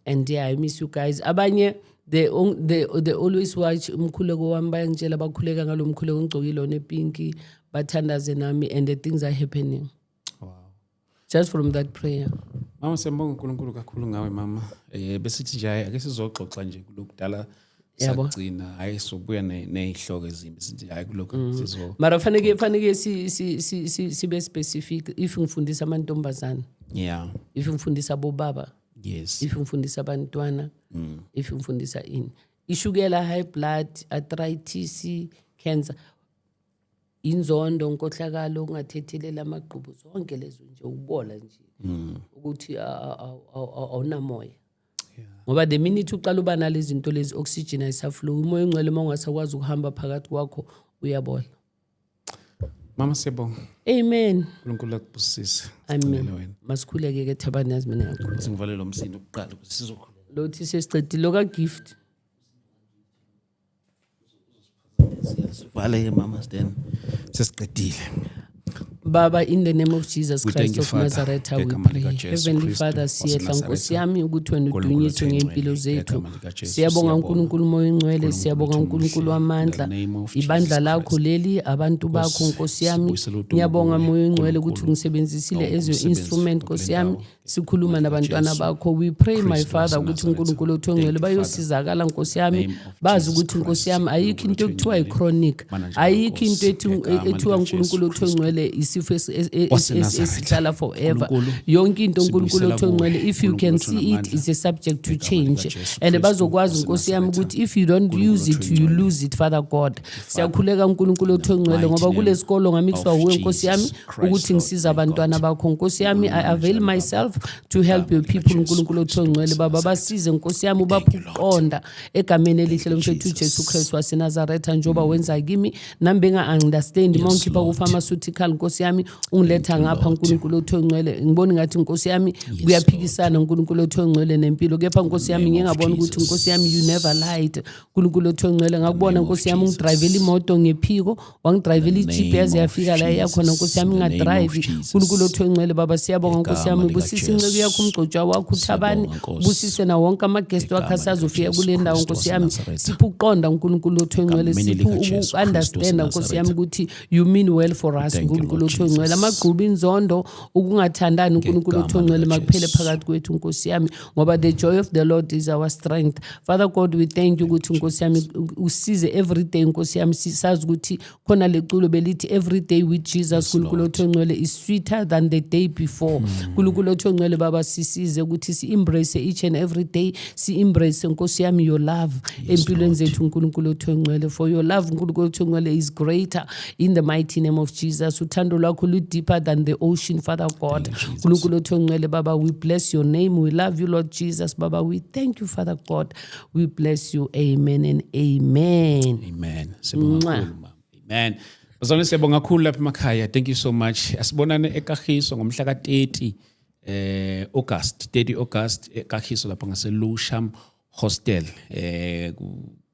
And yeah, I miss you guys. Abanye they always watch umkhuleko wami bayangitshela bakhuleka ngalo mkhuleko ngigcokile onepinki bathandaze nami and the things are happening. Just from that prayer. Mama siyambonga uNkulunkulu kakhulu ngawe mama. Besithi nje ake sizoxoxa nje kulokudala sagcina hayi sobuya nezihloko ezimbi sithi hayi kuloko sizo. Mara faneke sibe specific if ngifundisa amantombazana. Yeah. If ngifundisa bobaba. Yes. If ngifundisa abantwana. If ngifundisa ini. Ishukela, high blood, arthritis, cancer. Inzondo nkohlakalo ungathethelela amaqhubu zonke lezo nje ubola nje ukuthi awunamoya ngoba the minute uqala uba nalezi zinto lezi oxygen ayisaflow umoya ongcwele mongasakwazi ukuhamba phakathi kwakho uyabola. Mama siyabonga. Amen. uNkulunkulu akubusise. Amen. Masikhuleke ke Thabani yazi mina ngiyakhuleka. Singivalele umsindo ukuqala ukuthi sizokhuleka. Lothi sesiqedile loka gift. Vale mama then sesiqedile. Baba, in the name of Jesus Christ of Nazareth, we pray. Heavenly Father, siyehla Nkosi yami ukuthi wena udunyiswe ngempilo zethu. Siyabonga uNkulunkulu moya ongcwele, siyabonga uNkulunkulu wamandla. Ibandla lakho leli abantu bakho Nkosi yami. Ngiyabonga moya ongcwele ukuthi ungisebenzisile as your instrument Nkosi yami. Sikhuluma nabantwana bakho. We pray my Father ukuthi uNkulunkulu othongcwele bayosizakala Nkosi yami. Bazi ukuthi Nkosi yami ayikho into ekuthiwa i-chronic. Ayikho into ethiwa uNkulunkulu othongcwele isifo esihlala forever. Yonke into uNkulunkulu othongcwele if you can see it is a subject to change. And bazokwazi Nkosi yami ukuthi if you don't use it you lose it Father God. Siyakhuleka uNkulunkulu othongcwele ngoba kulesikolo ngamixwa uwe Nkosi yami ukuthi ngisiza abantwana bakho Nkosi yami. I avail myself to help your people uNkulunkulu othongcwele baba basize Nkosi yami ubaphuqonda egameni elihle lomfethu uJesu Kristu waseNazaretha njoba wenza kimi nami benga understand monkhipha ku pharmaceutical Nkosi yami ungiletha ngapha uNkulunkulu othongcwele ngibona ngathi Nkosi yami kuyaphikisana uNkulunkulu othongcwele nempilo kepha Nkosi yami ngiyabona ukuthi Nkosi yami you never lied uNkulunkulu othongcwele ngakubona Nkosi yami ungidrivela imoto ngephiko wangidrivela iGPS yafika la yakhona Nkosi yami ngadrive uNkulunkulu othongcwele baba siyabonga Nkosi yami busisi inceke yakho umgcojwa wakho uThabani busise na wonke amaguest wakho asazofika kule ndawo Nkosi yami siphu uqonda uNkulunkulu othongcwele siphu understand Nkosi yami ukuthi you mean well for us uNkulunkulu othongcwele amagqubu inzondo ukungathandani uNkulunkulu othongcwele makuphele phakathi kwethu Nkosi yami ngoba the joy of the Lord is our strength. Father God, we thank you ukuthi Nkosi yami usize every day Nkosi yami sisazi ukuthi khona leculo belithi every day with Jesus uNkulunkulu othongcwele is sweeter than the day before. uNkulunkulu othongcwele baba sisize ukuthi si embrace each and every day si embrace Nkosi yami your love empilweni zethu uNkulunkulu othongcwele for your love uNkulunkulu othongcwele is greater in the mighty name of Jesus. Uthando lwakho lu deeper than the ocean Father God. uNkulunkulu othongcwele baba we bless your name, we love you Lord Jesus baba, we thank you Father God, we bless you. Amen and amen. Amen. Amen. Bazalwane siyabonga kakhulu lapha emakhaya. Thank you so much. Asibonane eKagiso ngomhla ka30 August eKagiso lapha ngase Lusham Hostel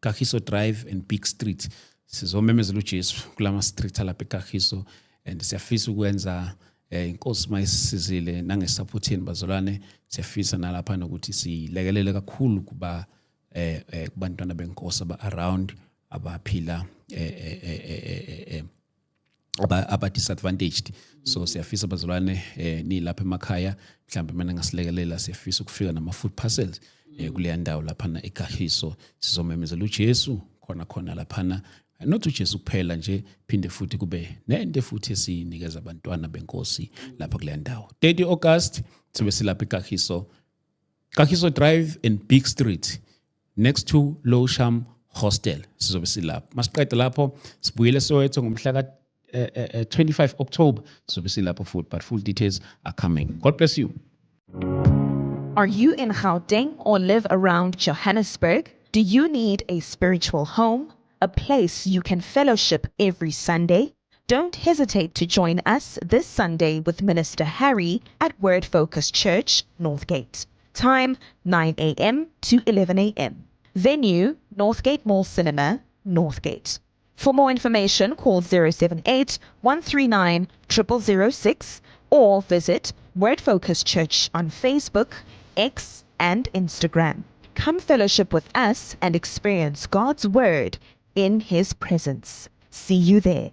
Kagiso Drive and Big Street. Sizomemezela uJesu kulama street lapha eKagiso and siyafisa ukwenza inkosi mayisizile nangesupportini bazalwane siyafisa nalapha nokuthi silekelele kakhulu kuba kubantwana benkosi aba around abaphila aba-disadvantaged. So siyafisa bazalwane nilapha emakhaya mhlawumbe mina ngasilekelela siyafisa ukufika nama-food parcels kuleya ndawo laphana eGahiso sizomemezela uJesu khona laphana, not uJesu kuphela nje, phinde futhi kube nento futhi esinikeza abantwana benkosi lapha kuleya ndawo. 30 August sibe silapha eGahiso, Gahiso Drive and Big Street next to Lowsham Hostel. Sizobe silapho. Masiqede lapho sibuyele Soweto ngomhla ka 25 October. Sizobe silapho futhi, but full details are coming. God bless you. Are you in Gauteng or live around Johannesburg? Do you need a spiritual home, a place you can fellowship every Sunday? Don't hesitate to join us this Sunday with Minister Harry at Word Focus Church, Northgate. Time 9 a.m. to 11 a.m. Venue, Northgate Mall Cinema, Northgate. For more information, call 078 139 0006 or visit Word Focus Church on Facebook, X, and Instagram. Come fellowship with us and experience God's Word in His presence. See you there.